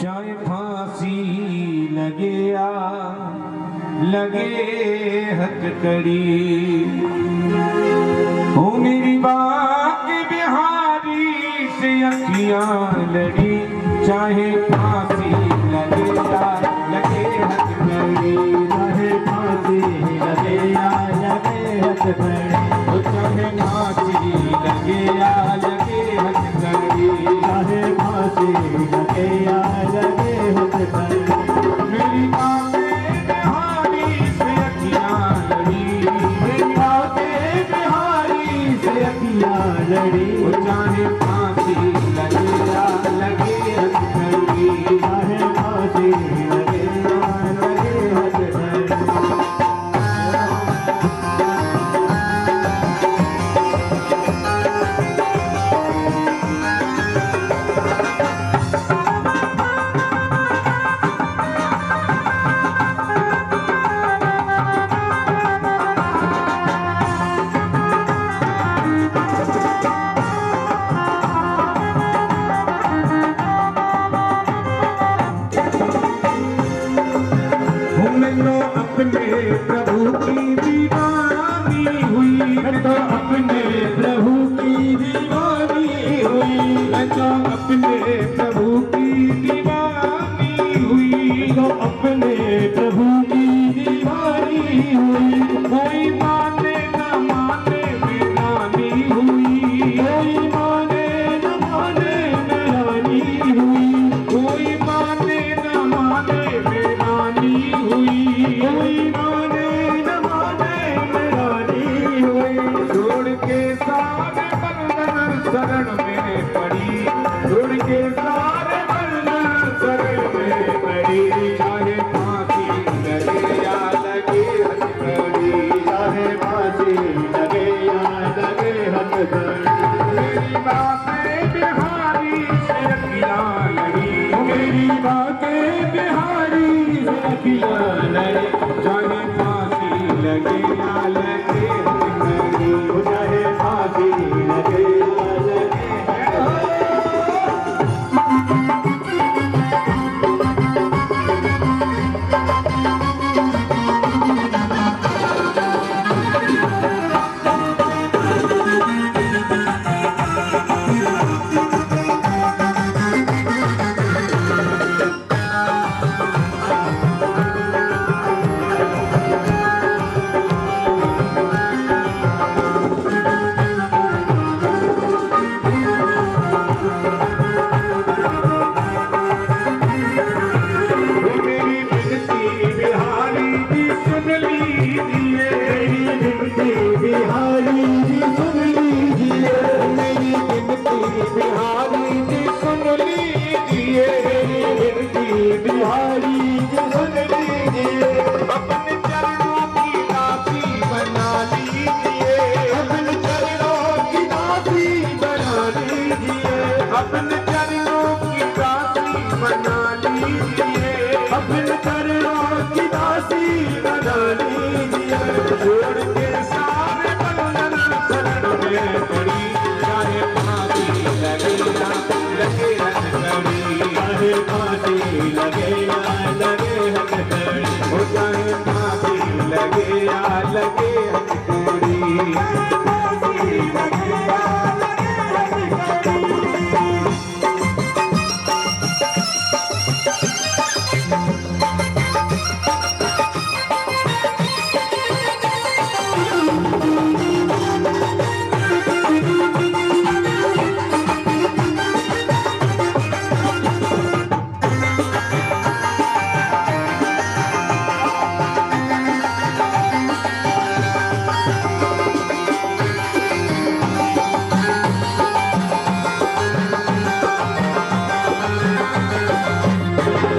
चाहे फांसी लगे या लगे हथकड़ी, हो मेरी बात बिहारी से अखियां लड़ी। चाहे फांसी लगे या लगे हथकड़ी, चाहे फांसी लगे या लगे हथकड़ी, चाहे फांसी लगे या लगे हथकड़ी, चाहे फांसी लगे या लगे हथकड़ी। मेरी बातें बिहारी से अखियां लड़ी, मेरी बातें बिहारी से अखियां लड़ी। चाहे फांसी लगे या लगे हथकड़ी, चाहे फांसी लगे या लगे हथकड़ी। अपने प्रभु की दीवानी हुई, तो अपने प्रभु की दीवानी हुई, तो अपने प्रभु की दीवानी हुई, तो अपने प्रभु की दीवानी हुई। कोई माने न माने वीरानी हुई, कोई माने न माने मेरानी हुई, कोई माने न माने वीरानी हुई, कोई माने न माने मेरानी हुई। छोड़ के सारे बंधन शरण में पड़ी, छोड़ के सारे बंधन शरण में पड़ी। चाहे फांसी लगे या लगे हथकड़ी, चाहे फांसी लगे या लगे हथकड़ी। मेरी बातें बिहारी से अखियां लड़ी, मेरी बातें बिहारी से अखियां लड़ी। चाहे फांसी लगे या लगे हथकड़ी, चाहे फांसी लगे या लगे हथकड़ी। मेरी विनती बिहारी जी सुन लीजिए, मेरी विनती बिहारी जी सुन लीजिए, मेरी विनती बिहारी जी सुन लीजिए, मेरी विनती बिहारी जी सुन लीजिए। अपने चरणों की दासी बना लीजिए, अपने चरणों की दासी बना लीजिए, अपने चरणों की दासी बना लीजिए, अपने चरणों की दासी बना लीजिए। छोड़ के सारे बंधन शरण में पड़ी। चाहे फांसी लगे या लगे हथकड़ी, चाहे फांसी लगे या लगे हथकड़ी, हो चाहे फांसी लगे या लगे हथकड़ी। फांसी लगे या लगे हथकड़ी।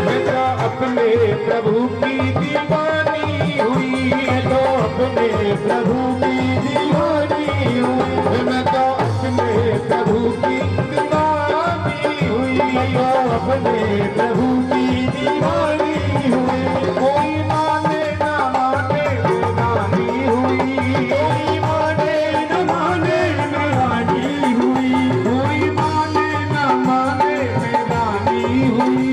मैं तो अपने प्रभु की दीवानी हुई, तो अपने प्रभु की दीवानी हुई, मैं तो अपने प्रभु की दीवानी हुई, तो अपने प्रभु की दीवानी हुई। कोई माने न माने वीरानी हुई, कोई माने न माने मेरानी हुई, कोई माने न माने वीरानी हुई,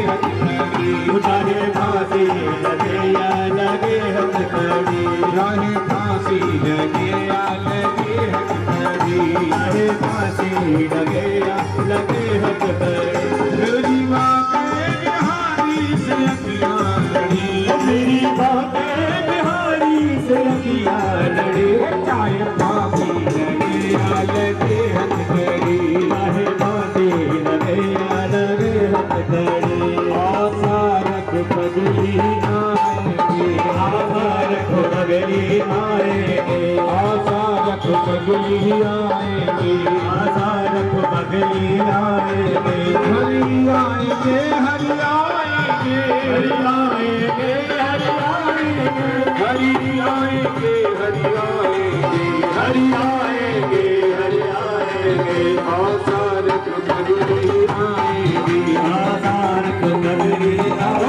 हथकड़ी चाहे फांसी लगे या लगे हथकड़ी चाहे फांसी लगे या लगे हथकड़ी चाहे फांसी लगे या लगे हथकड़ी मेरी बातें बिहारी से अखियां लड़ी मेरी बातें बिहारी से अखियां लड़ी चाहे फांसी लगे या लगे हथकड़ी चाहे फांसी लगे या लगे हथकड़ी आशा रख पगली आएंगे आशा रखो पगली आएंगे आशा रख पगली आएंगे आशा रखो पगली आएंगे हरि आएंगे हरि आएंगे हरि आएंगे हरि आएंगे हरि आएंगे हरि आएंगे हरि आएंगे हरि आएंगे आशा रख पगली आएंगे आशा रखो पगली आएंगे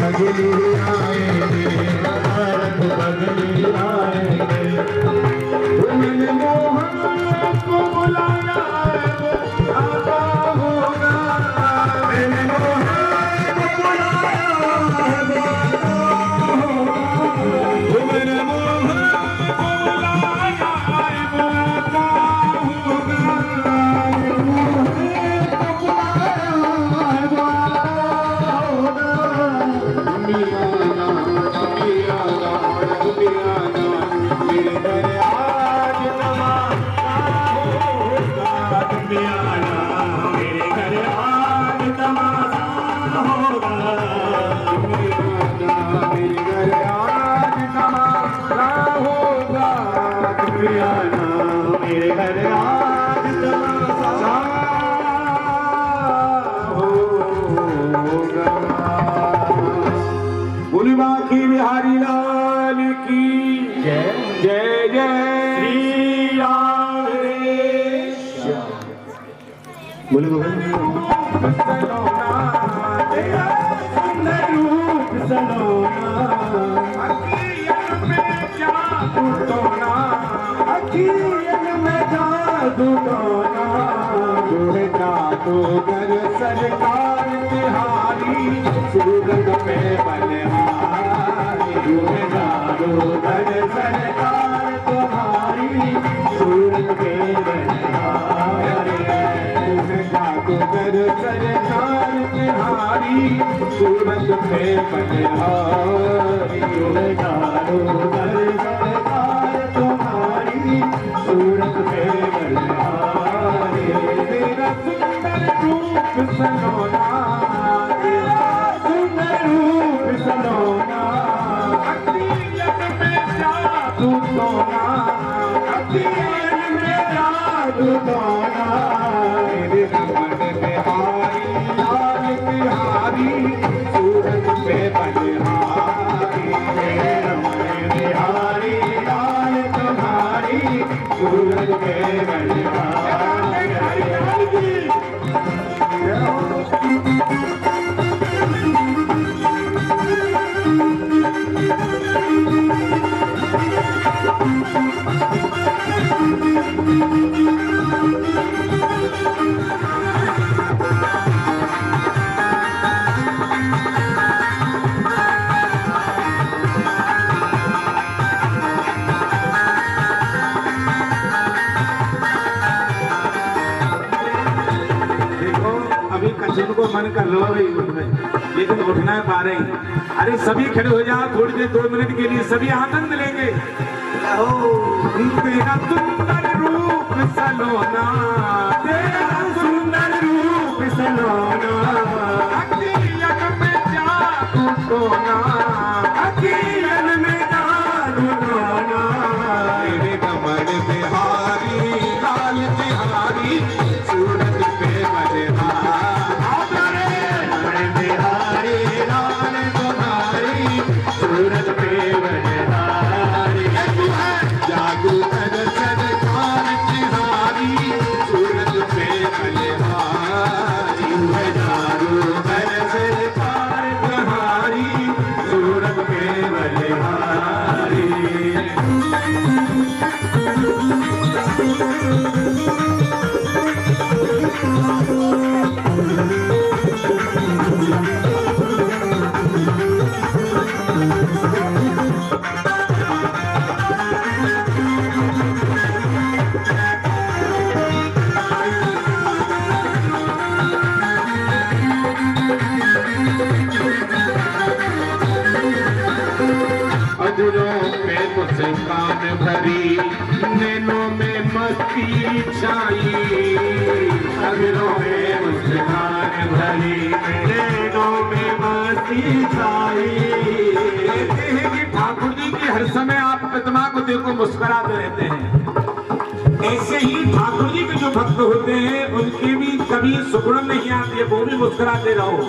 पगली आएंगे आशा रखो पगली आएंगे मैंने मोहन को बुलाया है वो आता होगा मैंने मोहन को बुलाया है वो आता होगा मैंने मोहन को बुलाया है वो आता होगा मोहन को बुलाया है वो आता होगा दुनियाना दुनियाना दुनियाना मेरे घर आज तमाशा होगा दुनियाना मेरे घर आज तमाशा होगा दुनियाना मेरे घर आज तमाशा होगा दुनियाना मेरे घर आज तमाशा होगा बोली बाकी बिहारी लाल की जय जय जय श्री राम बोलो सलोना तेरा सुंदर रूप सलोना अखियन में जादू टोना अखियन में जादू टोना जो है जादूगर सरकार तिहारी सूरत में बलिहारी जो है जादूगर सरकार तुम्हारी सूरत में बलिहारी जादूगर सरकार तिहारी सूरत में बलिहारी जो है जादूगर सरकार तुम्हारी सूरत में बलिहारी तेरा सुंदर रूप सलोना तेरा सुंदर रूप सलोना अखियन में जादू टोना अखियन में जादू टोना मेरे रमन बिहारी लाल बिहारी सूरत पे बलिहारी मेरे रमन बिहारी लाल तुम्हारी सूरत पे देखो अभी कचन को मन कर लो भाई उठ में लेकिन उठना है पा रहे अरे सभी खड़े हो जाओ थोड़ी देर 2 मिनट के लिए सभी आनंद लेंगे तेरा सुंदर रूप सलोना तेरा सुंदर रूप सलोना अखियन में जादू टोना अखियन में जादू टोना मेरे कमर बिहारी लाल बिहारी सूरत पे बिहारी लाल तुम्हारी सूरत पे बलिहारी जादू कर सरकार तिहारी सूरत पे छाई, नजरों में मुस्कान भरी, नैनों में मस्ती छाई। कहते हैं कि ठाकुर जी की हर समय आप प्रतिमा को देखो मुस्कुराते रहते हैं। ऐसे ही ठाकुर जी के जो भक्त होते हैं उनके भी कभी सुगुण नहीं आती है, वो भी मुस्कुराते रहो।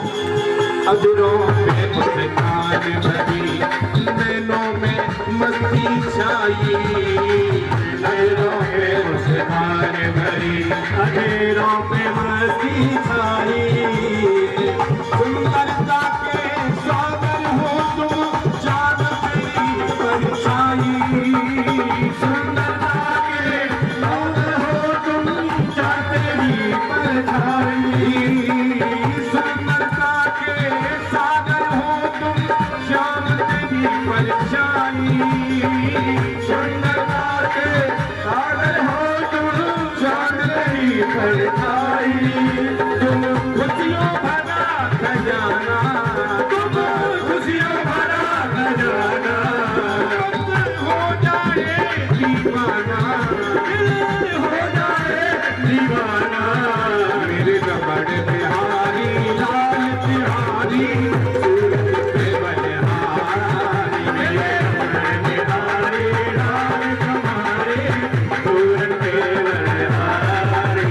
अधरों में मुस्कान भरी, नैनों में मस्ती छाई, नैनों में मुस्कान भरी, अधरों में मस्ती छाई। सुंदरता के सागर हो तुम, चाँद मेरी परछाई। सुंदरता के सागर हो तुम, चाँद मेरी परछाई। सुंदरता के सागर हो तुम, चाँद मेरी परछाई। सुंदरता के सागर हो तुम, चाँद मेरी परछाई। तुम खुशियों भरा खजाना, तुम खुशियों भरा खजाना, हो जाए दीवाना, हो जाए दीवाना। मेरे रमण बिहारी लाल बिहारी, सूरत पे बलिहारी। मेरे रमण बिहारी लाल तुम्हारे, सूरत पे बलिहारी।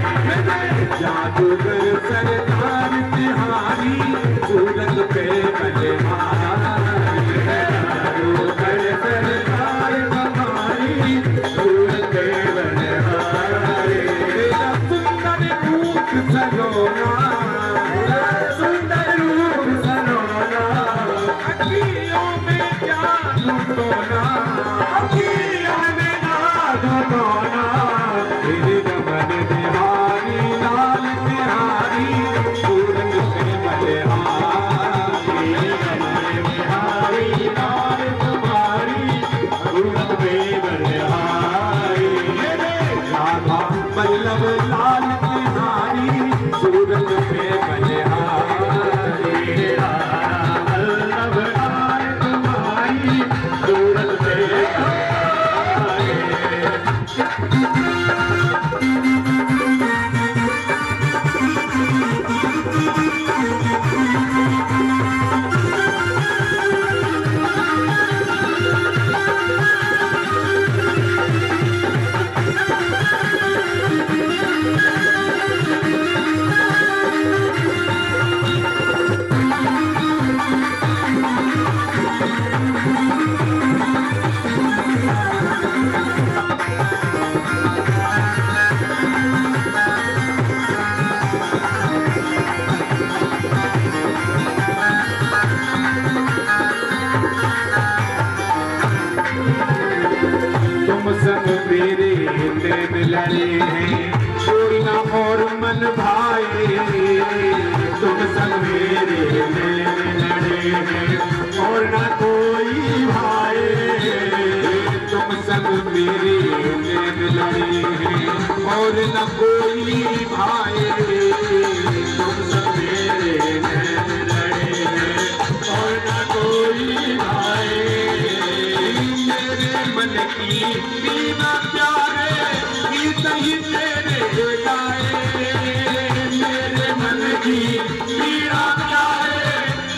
जादूगर सरदार बिहारी, सूरत पे बलिहारी। जादूगर सरदार तुम्हारी, सूरत पे बलिहारी। तेरा सुंदर रूप सलोना, सुंदर रूप सलोना, अखियों में जादू टोना, अखियों में जादू टोना। तेरे रमण बिहारी लाल बिहारी, सूरत पे बलिहारी। रमण बिहारी लाल तुम्हारी, सूरत पे बलिहारी। राधा वल्लभ लाल बिहारी, सूरत पे बलिहारी। राधा वल्लभ लाल तुम्हारी, सूरत पे बलिहारी। तुम संग मेरे नैन लड़े हैं, कोई ना और मन भाए। तुम संग मेरे नैन लड़े हैं, और ना कोई भाए। तुम संग मेरे नैन लड़े हैं, और ना कोई भाए। तुम संग मेरे नैन लड़े हैं, और ना कोई भाए। मेरे मन की बीना प्यारे, गीत ही तेरे गाए। मेरे मन की बीना प्यारे,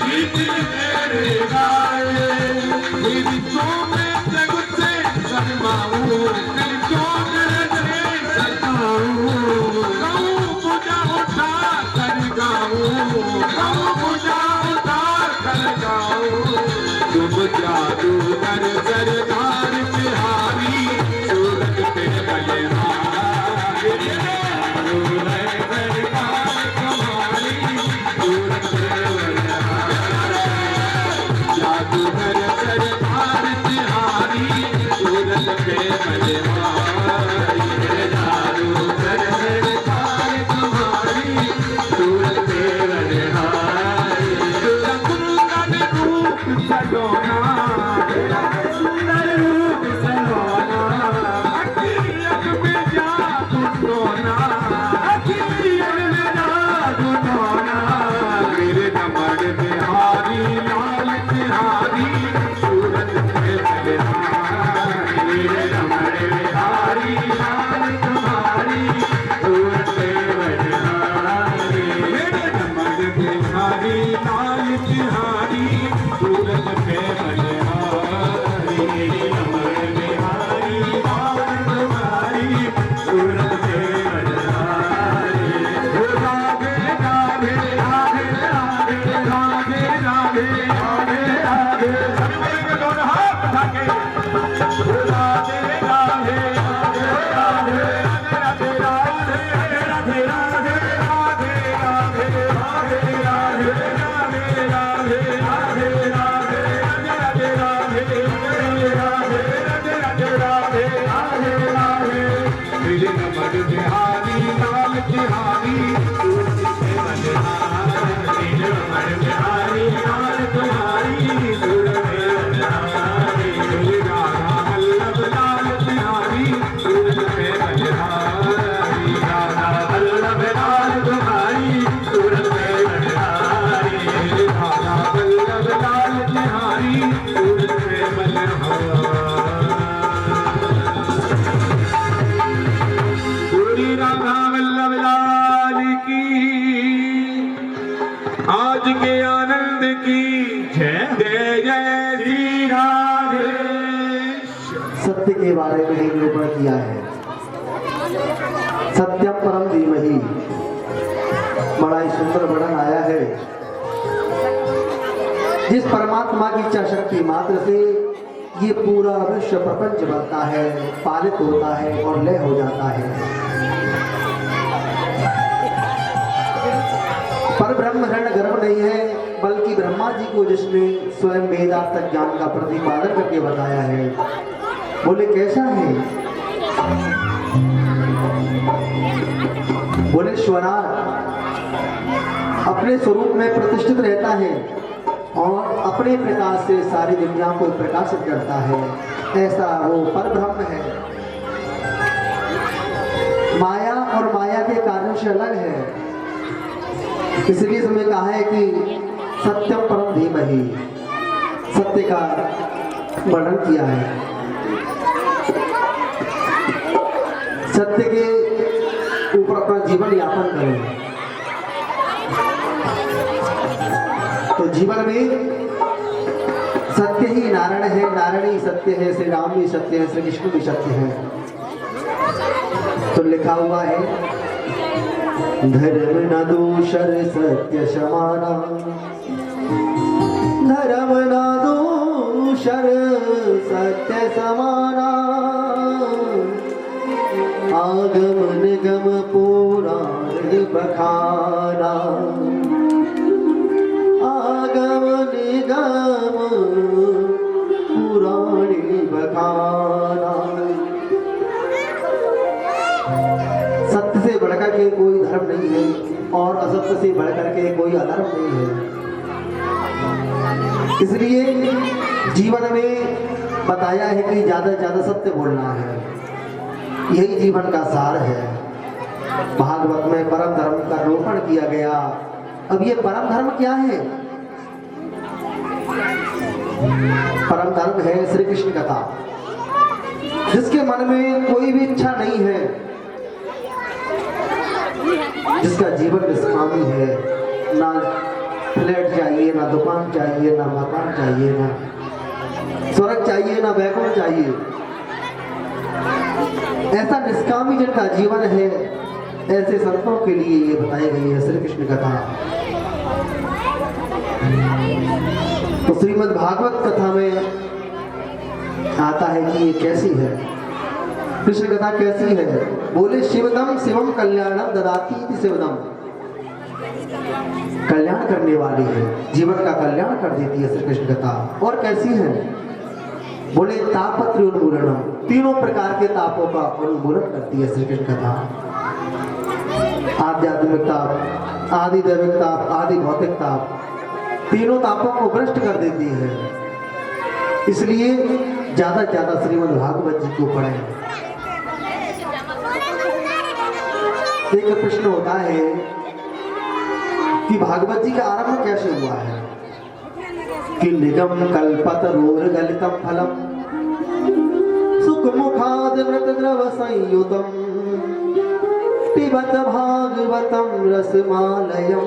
गीत ही तेरे गाए। तेरी तो मैं जग से शर्माऊं, तेरी तो मैं से शर्माऊं। गाऊं पूजा उठा कर गाऊं, गाऊं पूजा उठा कर गाऊं। तुम जादूगर सरदार बिहारी, सूरत पे बलिहारी। जादूगर सरदार तुम्हारी, सूरत पे बलिहारी। जादूगर सरदार बिहारी, सूरत पे बलिहारी। जादूगर सरदार तुम्हारी, सूरत पे बलिहारी। तेरा सुंदर रूप सलोना, तेरा सुंदर आज के आनंद की जय जय जय श्री राधे। सत्य के बारे में ही निरूपण किया है। सत्यम परम धीमहि, बड़ा ही सुंदर वर्णन आया है। जिस परमात्मा की इच्छा शक्ति मात्र से ये पूरा विश्व प्रपंच बनता है, पालित होता है और लय हो जाता है। पर ब्रह्म हिरण्य गर्भ नहीं है, बल्कि ब्रह्मा जी को जिसने स्वयं वेदांत ज्ञान का प्रतिपादन करके बताया है। बोले कैसा है? बोले स्वराट अपने स्वरूप में प्रतिष्ठित रहता है और अपने प्रकाश से सारी दुनिया को प्रकाशित करता है। ऐसा वो परब्रह्म है। माया और माया के कार्यों से अलग है। इसलिए इसमें कहा है कि सत्यम परम धीमहि, सत्य का वर्णन किया है। सत्य के ऊपर अपना जीवन यापन करें तो जीवन में सत्य ही नारायण है, नारायण ही सत्य है, श्री राम भी सत्य है, श्री कृष्ण भी सत्य है। तो लिखा हुआ है धर्म न दूषर सत्य समाना, धर्म न दूषर सत्य समाना, आगम निगम पुराण बखाना, आगम निगम पुराण बखाना। सत्य से बढ़कर के कोई धर्म नहीं है और असत्य से बढ़कर के कोई अधर्म नहीं है। इसलिए जीवन में बताया है कि ज्यादा से ज्यादा सत्य बोलना है, यही जीवन का सार है। भागवत में परम धर्म का रोपण किया गया। अब ये परम धर्म क्या है? परम धर्म है श्री कृष्ण कथा। जिसके मन में कोई भी इच्छा नहीं है, जिसका जीवन निष्कामी है, ना फ्लैट चाहिए, ना दुकान चाहिए, ना मकान चाहिए, ना स्वर्ग चाहिए, ना वैकुंठ चाहिए, ऐसा निष्कामी जिनका जीवन है, ऐसे संतों के लिए ये बताई गई है श्री कृष्ण कथा। तो श्रीमद् भागवत कथा में आता है कि ये कैसी है, कृष्ण कथा कैसी है। बोले शिवदम शिवम कल्याणम ददाती इति शिवदम, कल्याण करने वाली है, जीवन का कल्याण कर देती है श्री कृष्ण कथा। और कैसी है? बोले तापत्र उन्मूलनम, तीनों प्रकार के तापों का उन्मूलन करती है श्री कृष्ण कथा। आध्यात्मिक ताप, आदि दैविक ताप, आदि भौतिक ताप, तीनों तापों को भ्रष्ट कर देती है। इसलिए ज्यादा से ज्यादा श्रीमद् भागवत जी को पढ़ें। एक प्रश्न होता है कि भागवत जी का आरंभ कैसे हुआ है? कि निगम कल्पतरोर गलितम फलम सुख मुखाद मृत द्रव संयुतम पिबत भागवतम रसमालयम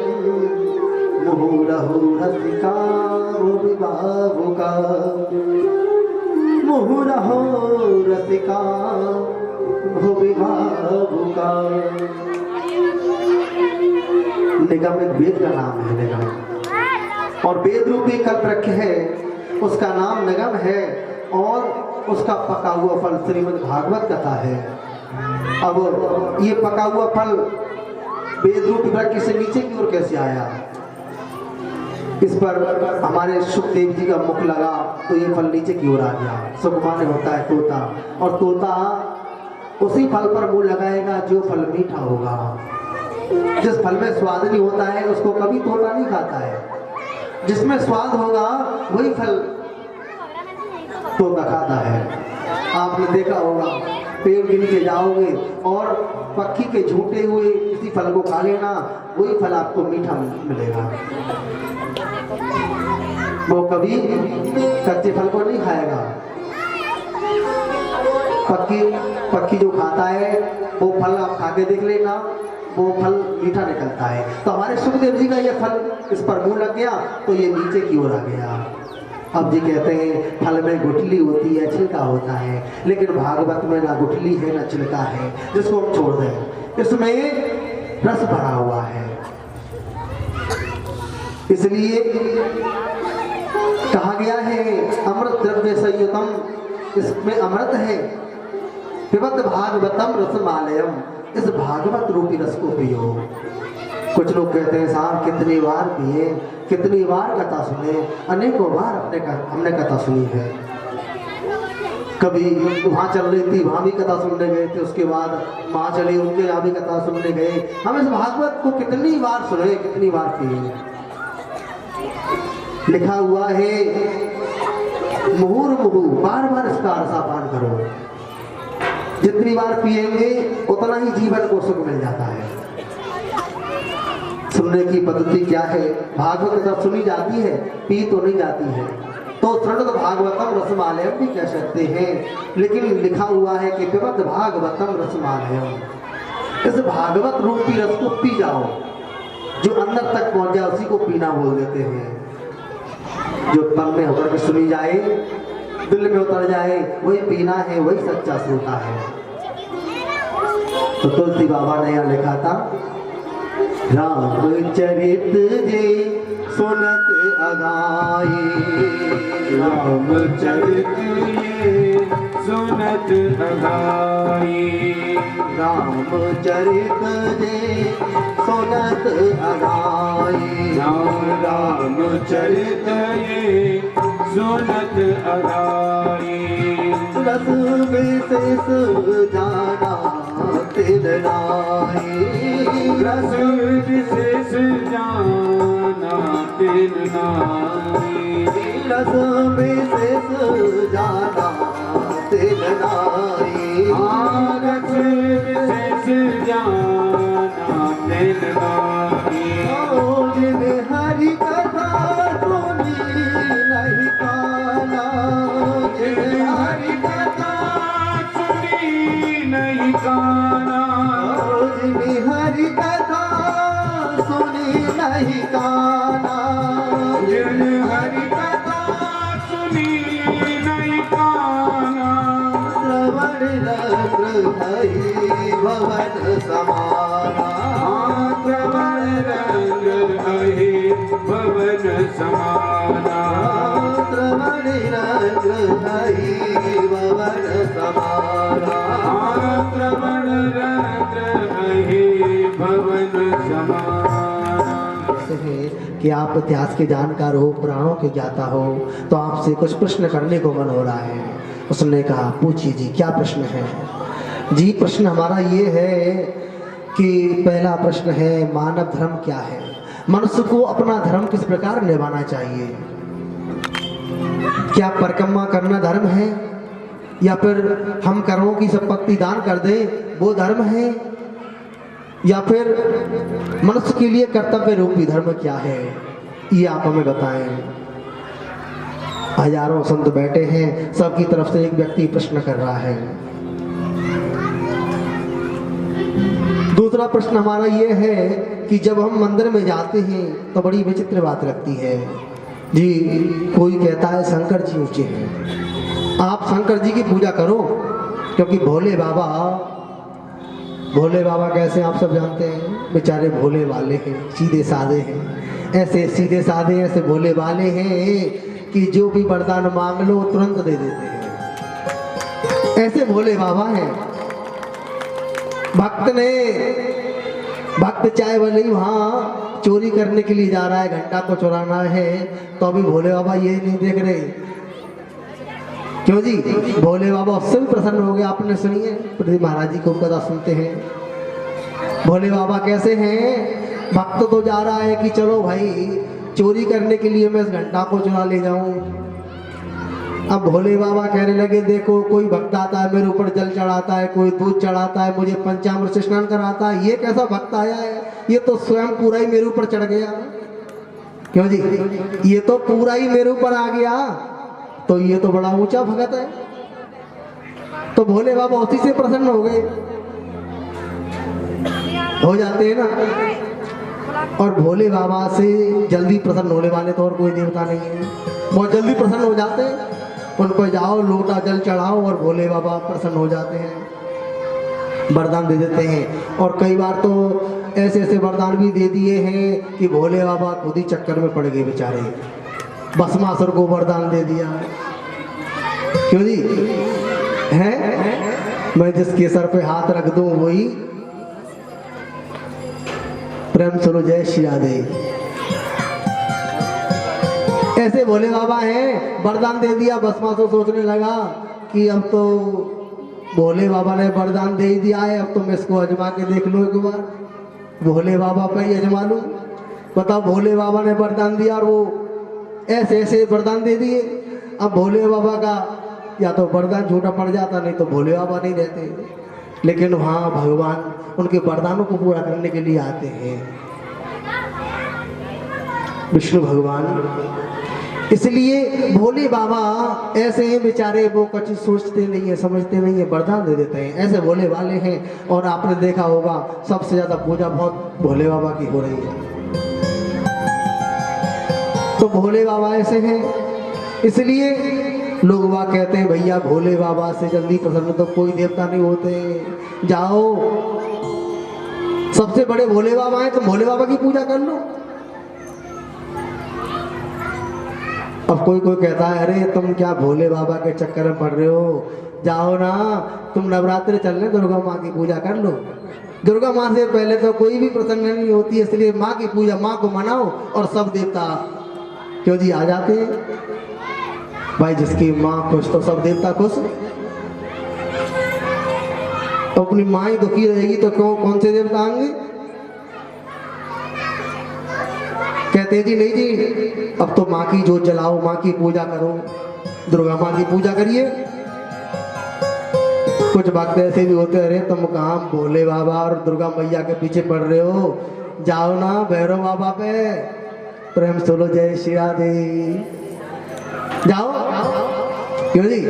मुहुरहु रसिका विभावुका, मुहुरहु रसिका विभावुका। निगम एक वेद का नाम है, निगम, और वेद रूपी कल्प वृक्ष है, उसका नाम निगम है और उसका पका हुआ फल श्रीमद् भागवत कथा है। अब ये पका हुआ फल वेद रूपी वृक्ष से नीचे की ओर कैसे आया? इस पर हमारे सुखदेव जी का मुख लगा तो ये फल नीचे की ओर आ गया। सुख माने होता है तोता, और तोता उसी फल पर मुंह लगाएगा जो फल मीठा होगा। जिस फल में स्वाद नहीं होता है उसको कभी तोता नहीं खाता है। जिसमें स्वाद होगा वही फल तोता खाता है। आपने देखा होगा, पेड़ गिन के जाओगे और पक्षी के झूठे हुए किसी फल को खा लेना, वही फल आपको मीठा मिलेगा। वो कभी कच्चे फल को नहीं खाएगा। पक्की पक्की जो खाता है वो फल आप खा के देख लेना, वो फल मीठा निकलता है। तो हमारे सुखदेव जी का ये फल इस पर मुंह लग गया तो ये नीचे की ओर आ गया। अब जी कहते हैं फल में गुठली होती है, छिलका होता है, लेकिन भागवत में ना गुठली है ना छिलका है, जिसको हम छोड़ दें। इसमें रस भरा हुआ है, इसलिए कहा गया है अमृत द्रव्य संयुतम, इसमें अमृत है। पिबत भागवतम रसमालयम, इस भागवत रूपी रस को पियो। कुछ लोग कहते हैं साहब कितनी बार पिए, कितनी बार कथा सुने, अनेकों बार हमने कथा सुनी है। कभी वहाँ चल रही थी, वहाँ भी कथा सुनने गए थे, उसके बाद वहाँ चले उनके यहाँ भी कथा सुनने गए। हम इस भागवत को कितनी बार सुने, कितनी बार पिए। लिखा हुआ है मुहुर्मुहु, बार बार इसका रसापान करो। जितनी बार पिएंगे उतना ही जीवन को सुख मिल जाता है। सुनने की पद्धति क्या है? भागवत कथा सुनी जाती है, पी तो नहीं जाती है। तो श्रृणत भागवतम रसमालयम भी कह सकते हैं, लेकिन लिखा हुआ है कि पिबत भागवतम रसमालयम, इस भागवत रूपी रस को पी जाओ। जो अंदर तक पहुंच जाए उसी को पीना बोल देते हैं। जो तन में होकर के सुनी जाए, दिल में उतर जाए, वही पीना है, वही सच्चा श्रोता है। तो तुलसी बाबा ने यहाँ लिखा था रामचरित जे सुनत अगाए, रामचरित ये सुनत अगाए, रामचरित जे सुनत अगाए, रामचरित ये सुनत अगाए। रस विशेष जाना तिल नाई, रस विशेष जाना तिल नाई, रस विशेष जाना तिल नाई, रस विशेष जाना तिल नाई। जिन्हें हरि कथा सुनी नहीं काना, जिन्हें हरि कथा सुनी नहीं काना, जिन्हें हरि कथा सुनी नहीं काना, जिन हरि कथा सुनी नहीं काना, श्रवण रंग हरि भवन समाना, श्रवण रंग रहे भवन समाना, श्रवण रंग हरि भवन समाना, श्रवण रंग रहे भवन समाना। है कि आप इतिहास के जानकार हो, पुराणों के ज्ञाता हो, तो आपसे कुछ प्रश्न करने को मन हो रहा है। उसने कहा पूछिए जी, क्या प्रश्न है? जी प्रश्न हमारा ये है कि पहला प्रश्न है मानव धर्म क्या है? मनुष्य को अपना धर्म किस प्रकार निभाना चाहिए? क्या परिक्रमा करना धर्म है, या फिर हम कर्मों की संपत्ति दान कर दें वो धर्म है, या फिर मनुष्य के लिए कर्तव्य रूपी धर्म क्या है? ये आप हमें बताएं। हजारों संत बैठे हैं, सबकी तरफ से एक व्यक्ति प्रश्न कर रहा है। दूसरा प्रश्न हमारा ये है कि जब हम मंदिर में जाते हैं तो बड़ी विचित्र बात लगती है जी। कोई कहता है शंकर जी ऊंचे हैं, आप शंकर जी की पूजा करो, क्योंकि भोले बाबा कैसे आप सब जानते हैं, बेचारे भोले वाले हैं, सीधे साधे हैं। ऐसे सीधे साधे ऐसे भोले वाले हैं कि जो भी वरदान मांग लो तुरंत दे देते हैं। ऐसे भोले बाबा हैं। भक्त चाहे भले ही वहाँ चोरी करने के लिए जा रहा है, घंटा को चुराना है, तो अभी भोले बाबा ये नहीं देख रहे। क्यों जी? भोले बाबा उससे भी प्रसन्न हो गए। आपने सुनी है, पृथ्वी महाराज जी को कथा सुनते हैं। भोले बाबा कैसे हैं? भक्त तो जा रहा है कि चलो भाई चोरी करने के लिए मैं इस घंटा को चुरा ले जाऊं। अब भोले बाबा कहने लगे देखो, कोई भक्त आता है मेरे ऊपर जल चढ़ाता है, कोई दूध चढ़ाता है, मुझे पंचामृत से स्नान कराता है, ये कैसा भक्त आया है? ये तो स्वयं पूरा ही मेरे ऊपर चढ़ गया। क्यों जी? ये तो पूरा ही मेरे ऊपर आ गया, तो ये तो बड़ा ऊंचा भगत है। तो भोले बाबा उसी से प्रसन्न हो गए, हो जाते हैं ना। और भोले बाबा से जल्दी प्रसन्न होने वाले तो और कोई देवता नहीं है, बहुत जल्दी प्रसन्न हो जाते हैं। उनको जाओ लोटा जल चढ़ाओ और भोले बाबा प्रसन्न हो जाते हैं, वरदान दे देते हैं। और कई बार तो ऐसे ऐसे वरदान भी दे दिए हैं कि भोले बाबा खुद ही चक्कर में पड़ गए बेचारे। भस्मासुर को वरदान दे दिया, क्यों जी है, मैं जिसके सर पे हाथ रख दूं वही प्रेम सुनो जय श्री राधे। ऐसे भोले बाबा हैं, वरदान दे दिया। भस्मासुर सोचने लगा कि अब तो भोले बाबा ने वरदान दे ही दिया है, अब तो मैं इसको आजमा के देख लूं एक बार, भोले बाबा पे ही आजमा लूं। बताओ, भोले बाबा ने वरदान दिया और वो ऐसे ऐसे वरदान दे दिए। अब भोले बाबा का या तो वरदान झूठा पड़ जाता, नहीं तो भोले बाबा नहीं रहते। लेकिन वहाँ भगवान उनके वरदानों को पूरा करने के लिए आते हैं, विष्णु भगवान। इसलिए भोले बाबा ऐसे हैं बेचारे, वो कुछ सोचते नहीं है, समझते नहीं है, वरदान दे देते हैं। ऐसे भोले वाले हैं। और आपने देखा होगा सबसे ज्यादा पूजा बहुत भोले बाबा की हो रही है। तो भोले बाबा ऐसे हैं, इसलिए लोग वह कहते हैं भैया भोले बाबा से जल्दी प्रसन्न तो कोई देवता नहीं होते। जाओ, सबसे बड़े भोले बाबा हैं, तो भोले बाबा की पूजा कर लो। अब कोई कोई कहता है अरे तुम क्या भोले बाबा के चक्कर में पड़ रहे हो, जाओ ना तुम नवरात्रि चल रहे, दुर्गा माँ की पूजा कर लो। दुर्गा माँ से पहले तो कोई भी प्रसन्न नहीं होती, इसलिए माँ की पूजा, माँ को मनाओ और सब देवता क्यों जी आ जाते हैं। भाई जिसकी माँ खुश तो सब देवता खुश। तो अपनी माँ ही दुखी रहेगी तो क्यों, कौन से देवता आएंगे। कहते जी नहीं जी, अब तो माँ की जोत जलाओ, माँ की पूजा करो, दुर्गा माँ की पूजा करिए। कुछ भक्त ऐसे भी होते, अरे तुम कहाँ भोले बाबा और दुर्गा मैया के पीछे पड़ रहे हो, जाओ ना भैरव बाबा पे, प्रेम सुनो जय श्री राधे, जाओ। क्यों जी,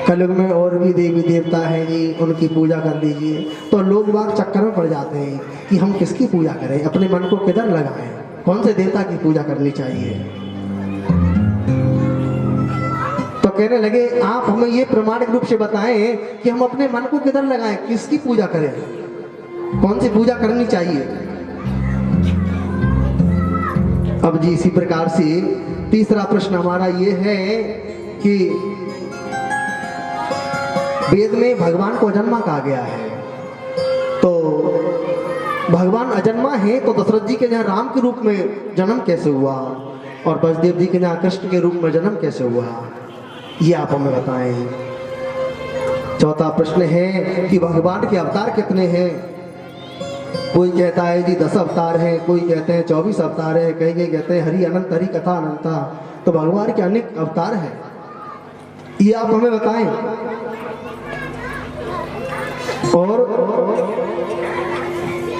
कलयुग में और भी देवी देवता है जी, उनकी पूजा कर लीजिए। तो लोग बाग चक्कर में पड़ जाते हैं कि हम किसकी पूजा करें, अपने मन को किधर लगाएं, कौन से देवता की पूजा करनी चाहिए। तो कहने लगे आप हमें ये प्रमाणिक रूप से बताएं कि हम अपने मन को किधर लगाएं, किसकी पूजा करें, कौन सी पूजा करनी चाहिए। अब जी इसी प्रकार से तीसरा प्रश्न हमारा ये है कि वेद में भगवान को अजन्मा कहा गया है, तो भगवान अजन्मा है तो दशरथ जी के यहाँ राम के रूप में जन्म कैसे हुआ और वसुदेव जी के यहाँ कृष्ण के रूप में जन्म कैसे हुआ, ये आप हमें बताएं। चौथा प्रश्न है कि भगवान के अवतार कितने हैं। कोई कहता है जी 10 अवतार हैं, कोई कहते हैं 24 अवतार है, कहीं कहीं कहते हैं हरि अनंत हरि कथा अनंता। तो भगवान के अनेक अवतार हैं, ये आप हमें बताएं। और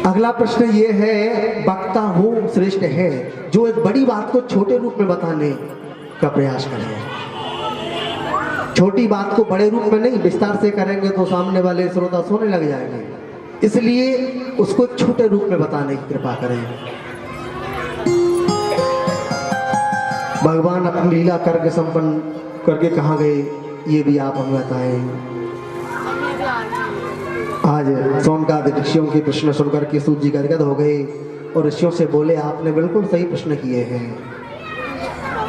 अगला प्रश्न ये है, वक्ता वो श्रेष्ठ है जो एक बड़ी बात को छोटे रूप में बताने का प्रयास करें। छोटी बात को बड़े रूप में नहीं, विस्तार से करेंगे तो सामने वाले श्रोता सोने लग जाएंगे, इसलिए उसको छोटे रूप में बताने की कृपा करें। भगवान अपनी लीला करके संपन्न करके कहाँ गए, ये भी आप हमें बताएं। आज सोनकाद ऋषियों के प्रश्न सुनकर के सूत जी गदगद हो गए और ऋषियों से बोले आपने बिल्कुल सही प्रश्न किए हैं,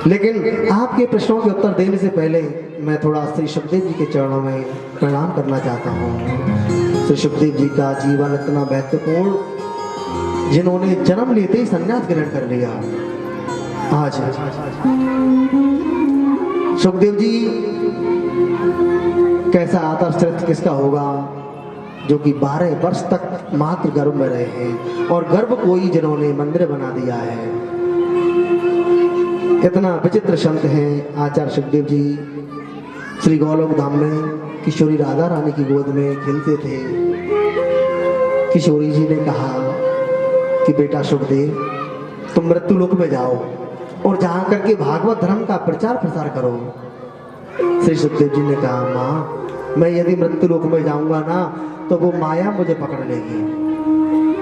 लेकिन आपके प्रश्नों के उत्तर देने से पहले मैं थोड़ा श्री सुखदेव जी के चरणों में प्रणाम करना चाहता हूँ। श्री सुखदेव जी का जीवन इतना महत्वपूर्ण, जिन्होंने जन्म लेते ही संन्यास ग्रहण कर लिया। आज सुखदेव जी कैसा आदर्श चरित्र किसका होगा, जो कि 12 वर्ष तक मात्र गर्भ में रहे हैं और गर्भ को ही जिन्होंने मंदिर बना दिया है। इतना विचित्र संत हैं आचार्य सुखदेव जी। श्री गोलोक धाम में किशोरी राधा रानी की गोद में खेलते थे। किशोरी जी ने कहा कि बेटा सुखदेव तुम मृत्यु लोक में जाओ और जहाँ करके भागवत धर्म का प्रचार प्रसार करो। श्री सुखदेव जी ने कहा माँ मैं यदि मृत्युलोक में जाऊंगा ना तो वो माया मुझे पकड़ लेगी।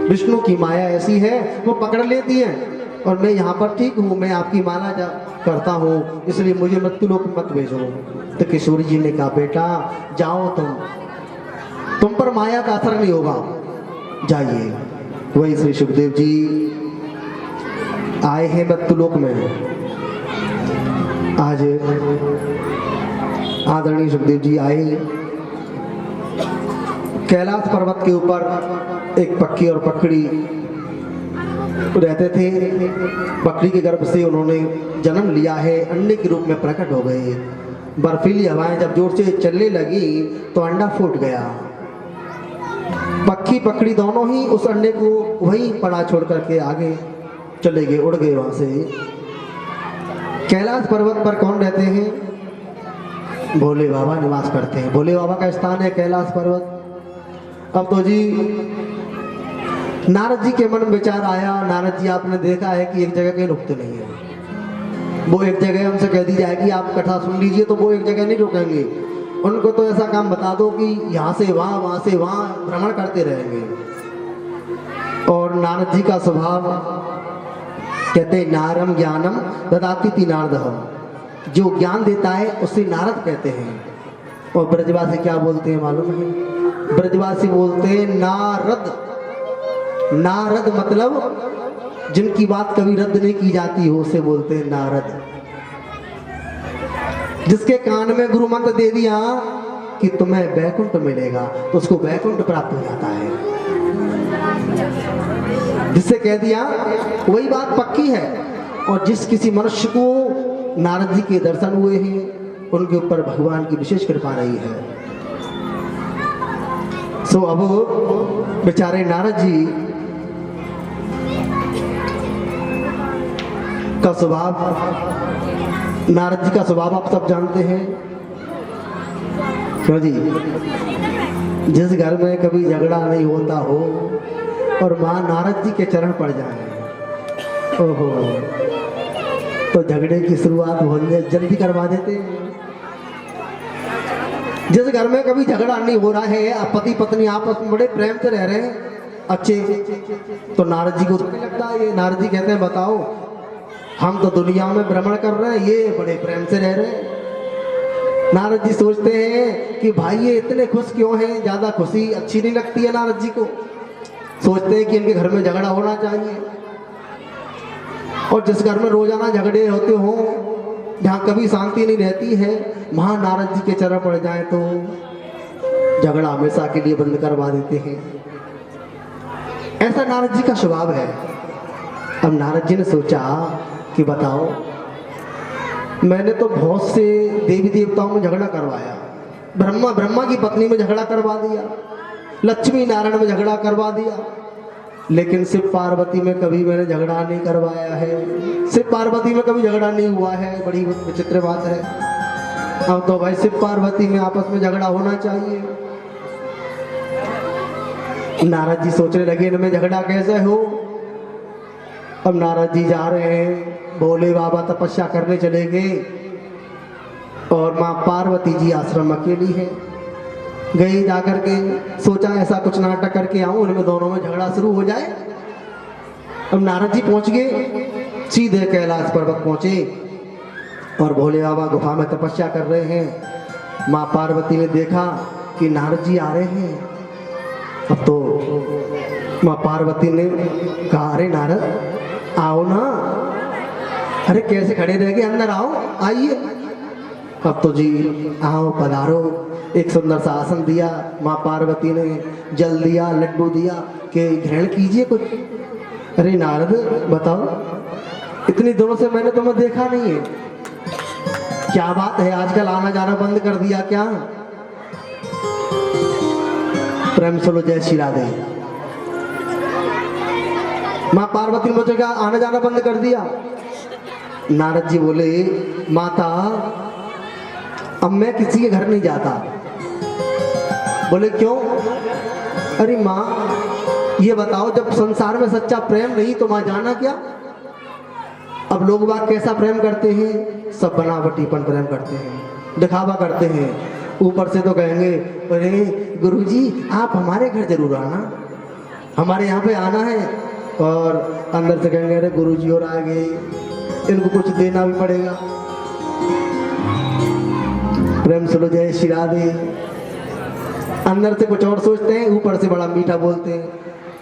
विष्णु की माया ऐसी है, वो पकड़ लेती है। और मैं यहाँ पर ठीक हूँ, मैं आपकी माला करता हूँ, इसलिए मुझे मृत्युलोक मत भेजो। तो किशोरी जी ने कहा, बेटा जाओ, तुम पर माया का असर नहीं होगा, जाइए। वही श्री सुखदेव जी आए हैं मृत्युलोक में। आज आदरणीय सुखदेव जी आए, कैलाश पर्वत के ऊपर एक पक्की और पकड़ी रहते थे। बकरी के गर्भ से उन्होंने जन्म लिया है, अंडे के रूप में प्रकट हो गए। बर्फीली हवाएं जब जोर से चलने लगी तो अंडा फूट गया। पक्की पकड़ी दोनों ही उस अंडे को वहीं पड़ा छोड़ करके आगे चले गए, उड़ गए वहां से। कैलाश पर्वत पर कौन रहते हैं? भोले बाबा निवास करते हैं। भोले बाबा का स्थान है कैलाश पर्वत। अब तो जी नारद जी के मन में विचार आया, नारद जी आपने देखा है कि एक जगह कहीं रुकते नहीं है। वो एक जगह हमसे कह दी जाएगी आप कथा सुन लीजिए, तो वो एक जगह नहीं रुकेंगे। उनको तो ऐसा काम बता दो कि यहाँ से वहाँ से वहाँ भ्रमण करते रहेंगे। और नारद जी का स्वभाव, कहते नारम ज्ञानम ददाति नारद, जो ज्ञान देता है उसे नारद कहते हैं। और ब्रजवासी क्या बोलते हैं मालूम है? ब्रजवासी बोलते हैं नारद। नारद मतलब जिनकी बात कभी रद्द नहीं की जाती हो, उसे बोलते हैं नारद। जिसके कान में गुरु मंत्र दे दिया कि तुम्हें वैकुंठ मिलेगा तो उसको वैकुंठ प्राप्त हो जाता है। जिससे कह दिया वही बात पक्की है। और जिस किसी मनुष्य को नारद जी के दर्शन हुए हैं उनके ऊपर भगवान की विशेष कृपा रही है। सो अब बेचारे नारद जी का स्वभाव, नारद जी का स्वभाव आप सब जानते हैं क्यों जी? जिस घर में कभी झगड़ा नहीं होता हो और मां नारद जी के चरण पड़ जाए, ओहो, तो झगड़े की शुरुआत बहुत जल्दी करवा देते हैं। जिस घर में कभी झगड़ा नहीं हो रहा है, आप पति पत्नी आपस में बड़े प्रेम से रह रहे हैं अच्छे, तो नारद जी को लगता है, ये नारद जी कहते हैं बताओ हम तो दुनिया में भ्रमण कर रहे हैं, ये बड़े प्रेम से रह रहे हैं। नारद जी सोचते हैं कि भाई ये इतने खुश क्यों हैं? ज्यादा खुशी अच्छी नहीं लगती है नारद जी को। सोचते हैं कि इनके घर में झगड़ा होना चाहिए। और जिस घर में रोजाना झगड़े होते हो, जहाँ कभी शांति नहीं रहती है, वहां नारद जी के चरण पड़ जाए तो झगड़ा हमेशा के लिए बंद करवा देते हैं। ऐसा नारद जी का स्वभाव है। अब नारद जी ने सोचा कि बताओ, मैंने तो बहुत से देवी देवताओं में झगड़ा करवाया, ब्रह्मा की पत्नी में झगड़ा करवा दिया, लक्ष्मी नारायण में झगड़ा करवा दिया, लेकिन शिव पार्वती में कभी मैंने झगड़ा नहीं करवाया है। शिव पार्वती में कभी झगड़ा नहीं हुआ है, बड़ी विचित्र बात है। अब तो भाई शिव पार्वती में आपस में झगड़ा होना चाहिए। नारद जी सोचने लगे इनमें झगड़ा कैसे हो। अब नारद जी जा रहे हैं, भोले बाबा तपस्या करने चले गए और माँ पार्वती जी आश्रम अकेली है। गई जाकर के सोचा ऐसा कुछ नाटक करके आऊं, उनमें दोनों में झगड़ा शुरू हो जाए। अब नारद जी पहुंच गए, सीधे कैलाश पर्वत पहुंचे और भोले बाबा गुफा में तपस्या कर रहे हैं। माँ पार्वती ने देखा कि नारद जी आ रहे हैं। अब तो माँ पार्वती ने कहा अरे नारद आओ ना, अरे कैसे खड़े रह गए, अंदर आओ, आइए। अब तो जी आओ पधारो, एक सुंदर सा आसन दिया। माँ पार्वती ने जल दिया, लड्डू दिया कि ग्रहण कीजिए कुछ। अरे नारद बताओ, इतनी दिनों से मैंने तुम्हें देखा नहीं है, क्या बात है, आजकल आना जाना बंद कर दिया क्या? प्रेम से लो जय श्री राधे। माँ पार्वती ने मुझे क्या आना जाना बंद कर दिया? नारद जी बोले माता अब मैं किसी के घर नहीं जाता। बोले क्यों? अरे माँ ये बताओ, जब संसार में सच्चा प्रेम नहीं तो माँ जाना क्या? अब लोग बात कैसा प्रेम करते हैं, सब बनावटीपन प्रेम करते हैं, दिखावा करते हैं। ऊपर से तो कहेंगे अरे गुरुजी आप हमारे घर जरूर आना, हमारे यहाँ पे आना है। और अंदर से कहेंगे अरे गुरुजी और आ गए, इनको कुछ देना भी पड़ेगा। प्रेम से लो जय श्री राधे। अंदर से कुछ और सोचते हैं, ऊपर से बड़ा मीठा बोलते हैं,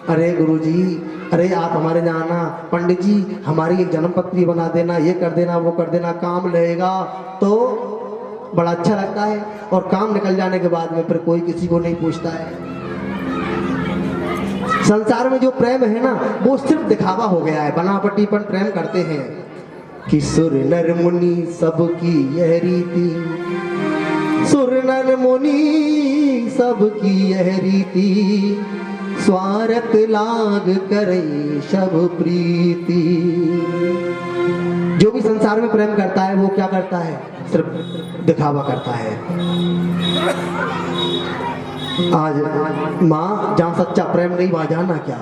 अरे गुरुजी अरे आप हमारे यहाँ आना, पंडित जी हमारी एक जन्म पत्री बना देना, ये कर देना वो कर देना, काम रहेगा। तो बड़ा अच्छा लगता है। और काम निकल जाने के बाद में फिर कोई किसी को नहीं पूछता है। संसार में जो प्रेम है ना वो सिर्फ दिखावा हो गया है, बनावटीपन प्रेम करते हैं कि सुर नर मुनि सबकी यह रीति, सुर नर मुनि सबकी यह रीति, स्वार्थ लाग करे सब प्रीति। जो भी संसार में प्रेम करता है वो क्या करता है, सिर्फ दिखावा करता है। आज माँ जहाँ सच्चा प्रेम नहीं वहाँ जाना क्या।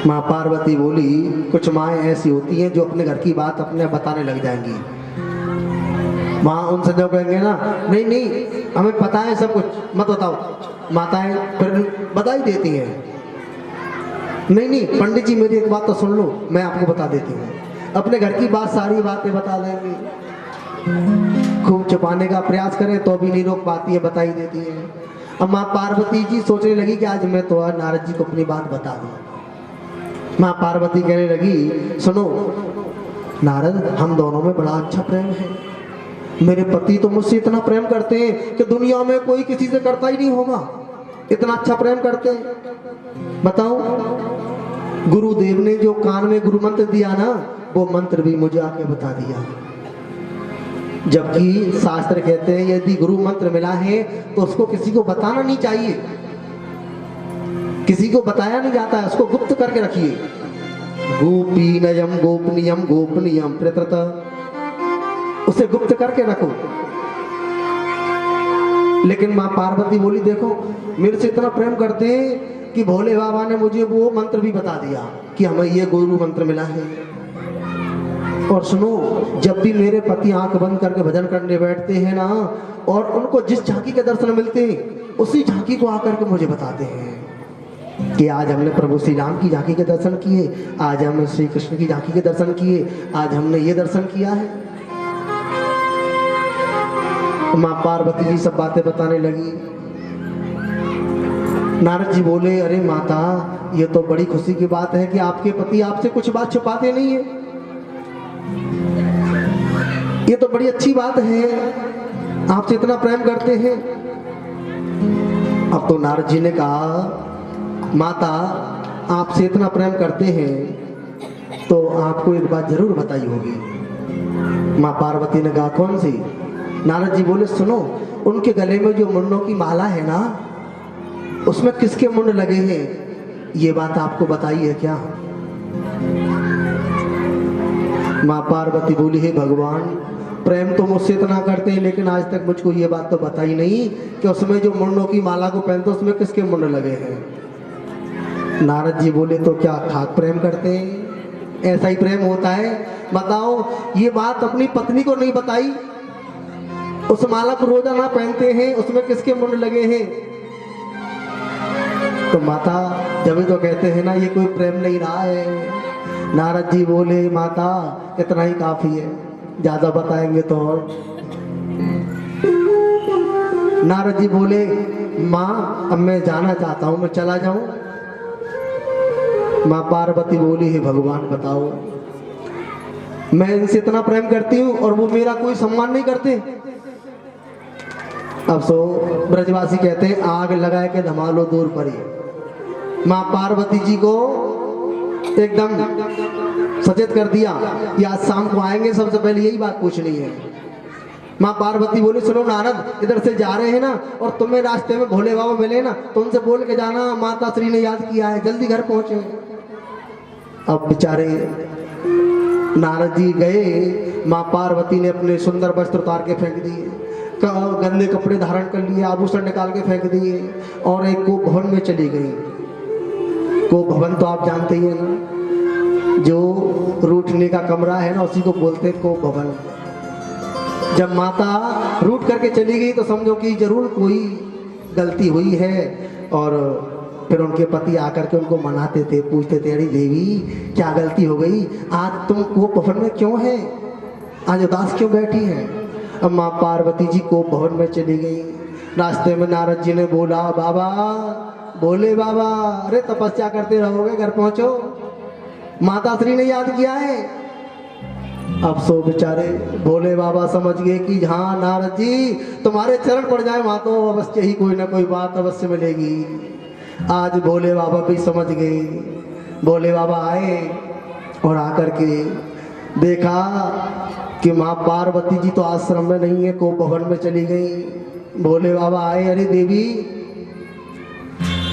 माँ पार्वती बोली कुछ माएँ ऐसी होती हैं जो अपने घर की बात अपने बताने लग जाएंगी। माँ उनसे जो कहेंगे ना नहीं नहीं हमें पता है सब कुछ, मत बताओ, माताएं फिर बता ही देती हैं। नहीं नहीं पंडित जी मेरी एक बात तो सुन लो, मैं आपको बता देती हूँ। अपने घर की बात सारी बातें बता देंगी, खूब छुपाने का प्रयास करें तो भी नहीं रोक पाती है, बता ही देती है। अब माँ पार्वती जी सोचने लगी कि आज मैं तो नारद जी को अपनी बात बता दूं। माँ पार्वती कहने लगी सुनो नारद, हम दोनों में बड़ा अच्छा प्रेम है। मेरे पति तो मुझसे इतना प्रेम करते हैं कि दुनिया में कोई किसी से करता ही नहीं होगा, इतना अच्छा प्रेम करते हैं। बताओ गुरुदेव ने जो कान में गुरु मंत्र दिया ना वो मंत्र भी मुझे आके बता दिया। जबकि शास्त्र कहते हैं यदि गुरु मंत्र मिला है तो उसको किसी को बताना नहीं चाहिए, किसी को बताया नहीं जाता है, उसको गुप्त करके रखिए। गोपीनयम गोपनीयम गोपनीयम प्रतत, उसे गुप्त करके रखो। लेकिन माँ पार्वती बोली देखो मेरे से इतना प्रेम करते हैं कि भोले बाबा ने मुझे वो मंत्र भी बता दिया कि हमें ये गुरु मंत्र मिला है। और सुनो जब भी मेरे पति आंख बंद करके भजन करने बैठते हैं ना और उनको जिस झांकी के दर्शन मिलते हैं उसी झांकी को आकर के मुझे बताते हैं कि आज हमने प्रभु श्री राम की झांकी के दर्शन किए, आज हमने श्री कृष्ण की झांकी के दर्शन किए, आज हमने ये दर्शन किया है। माँ पार्वती जी सब बातें बताने लगी। नारद जी बोले अरे माता ये तो बड़ी खुशी की बात है कि आपके पति आपसे कुछ बात छुपाते नहीं है, ये तो बड़ी अच्छी बात है, आपसे इतना प्रेम करते हैं। अब तो नारद जी ने कहा माता आपसे इतना प्रेम करते हैं तो आपको एक बात जरूर बताई होगी। माँ पार्वती ने कहा कौन सी। नारद जी बोले सुनो उनके गले में जो मुंडों की माला है ना उसमें किसके मुंड लगे हैं ये बात आपको बताई है क्या। माँ पार्वती बोली हे भगवान प्रेम तो मुझसे इतना करते हैं लेकिन आज तक मुझको ये बात तो बताई नहीं कि उसमें जो मुंडों की माला को पहनते उसमें किसके मुंड लगे हैं। नारद जी बोले तो क्या खाक प्रेम करते हैं, ऐसा ही प्रेम होता है। बताओ ये बात अपनी पत्नी को नहीं बताई, उस माला को रोजाना पहनते हैं उसमें किसके मुंड लगे हैं। तो माता जब तो कहते हैं ना ये कोई प्रेम नहीं रहा है। नारद जी बोले माता इतना ही काफी है, ज्यादा बताएंगे तो। नारद जी बोले माँ अब मैं जाना चाहता हूँ, मैं चला जाऊं। माँ पार्वती बोली हे भगवान बताओ मैं इनसे इतना प्रेम करती हूँ और वो मेरा कोई सम्मान नहीं करते। अब सो ब्रजवासी कहते हैं आग लगाए के धमालो दूर पड़ी। माँ पार्वती जी को एकदम सचेत कर दिया कि आज शाम को आएंगे, सबसे पहले यही बात पूछनी है। माँ पार्वती बोली सुनो नारद इधर से जा रहे हैं ना और तुम्हें रास्ते में भोले बाबा मिले ना तो उनसे बोल के जाना माता श्री ने याद किया है, जल्दी घर पहुंचे। अब बेचारे नारद जी गए, माँ पार्वती ने अपने सुंदर वस्त्र उतार के फेंक दिए, गंदे कपड़े धारण कर लिए, आभूषण निकाल के फेंक दिए और एक को भवन में चली गई। को भवन तो आप जानते ही है ना, जो रूठने का कमरा है ना उसी को बोलते हैं को भवन। जब माता रूठ करके चली गई तो समझो कि जरूर कोई गलती हुई है। और फिर उनके पति आकर के उनको मनाते थे, पूछते थे, अरे देवी क्या गलती हो गई, आज तुम कोप भवन में क्यों है, आज उदास क्यों बैठी है। अब माँ पार्वती जी कोप भवन में चली गई। रास्ते में नारद जी ने बोला, बाबा, बोले बाबा, अरे तपस्या करते रहोगे, घर पहुंचो, माता श्री ने याद किया है। अब सो बेचारे भोले बाबा समझ गए कि हाँ नारद जी तुम्हारे चरण पड़ जाए वहां तो अवश्य ही कोई ना कोई बात अवश्य मिलेगी। आज भोले बाबा भी समझ गए। भोले बाबा आए और आकर के देखा कि माँ पार्वती जी तो आश्रम में नहीं है, को भवन में चली गई। भोले बाबा आए, अरे देवी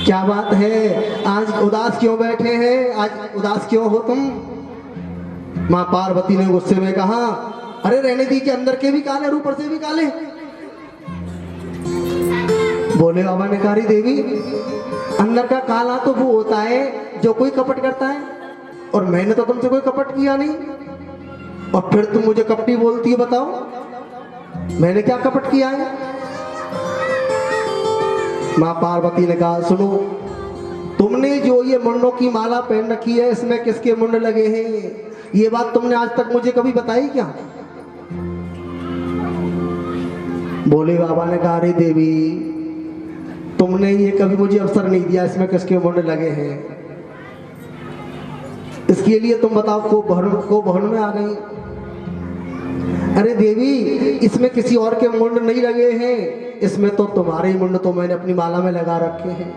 क्या बात है, आज उदास क्यों बैठे हैं, आज उदास क्यों हो तुम। माँ पार्वती ने गुस्से में कहा, अरे रहने दी कि अंदर के भी काले और ऊपर से भी काले। भोले बाबा ने कहा, देवी अंदर का काला तो वो होता है जो कोई कपट करता है, और मैंने तो तुमसे कोई कपट किया नहीं, और फिर तुम मुझे कपटी बोलती है, बताओ मैंने क्या कपट किया है। माँ पार्वती ने कहा, सुनो, तुमने जो ये मुंडों की माला पहन रखी है इसमें किसके मुंड लगे हैं, ये बात तुमने आज तक मुझे कभी बताई क्या। भोले बाबा ने कहा, अरे देवी तुमने ये कभी मुझे अवसर नहीं दिया इसमें किसके मुंड लगे हैं, इसके लिए तुम बताओ को भवन में आ गई। अरे देवी इसमें किसी और के मुंड नहीं लगे हैं, इसमें तो तुम्हारे ही मुंड तो मैंने अपनी माला में लगा रखे हैं।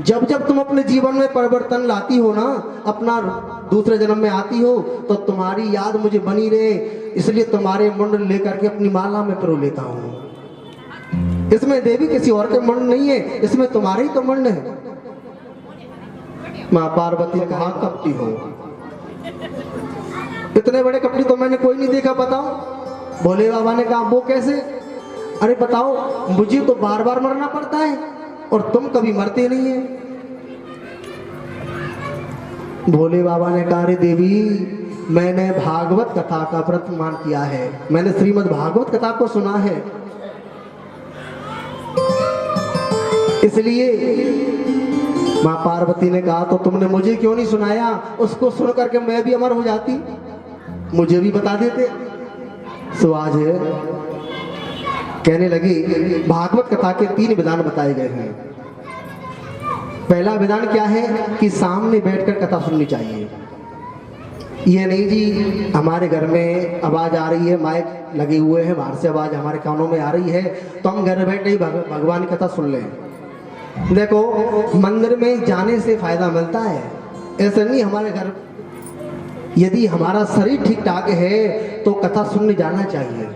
जब जब तुम अपने जीवन में परिवर्तन लाती हो ना, अपना दूसरे जन्म में आती हो, तो तुम्हारी याद मुझे बनी रहे, इसलिए तुम्हारे मुंड लेकर के अपनी माला में पिरो लेता हूँ। इसमें देवी किसी और के मुंड नहीं है, इसमें तुम्हारे ही तो मुंड है। माँ पार्वती ने कहा, कपटी हो, इतने बड़े कपटी तो मैंने कोई नहीं देखा, बताओ। भोले बाबा ने कहा, वो कैसे, अरे बताओ, मुझे तो बार बार मरना पड़ता है और तुम कभी मरते नहीं है। भोले बाबा ने कहा, अरे देवी मैंने भागवत कथा का वर्तमान किया है, मैंने श्रीमद् भागवत कथा को सुना है, इसलिए। माँ पार्वती ने कहा, तो तुमने मुझे क्यों नहीं सुनाया, उसको सुन करके मैं भी अमर हो जाती, मुझे भी बता देते। सो आज कहने लगे, भागवत कथा के 3 विधान बताए गए हैं। पहला विधान क्या है कि सामने बैठकर कथा सुननी चाहिए। ये नहीं जी हमारे घर में आवाज आ रही है, माइक लगे हुए हैं, बाहर से आवाज हमारे कानों में आ रही है तो हम घर बैठे ही भगवान की कथा सुन लें। देखो मंदिर में जाने से फायदा मिलता है, ऐसा नहीं। हमारे घर यदि हमारा शरीर ठीक ठाक है तो कथा सुनने जाना चाहिए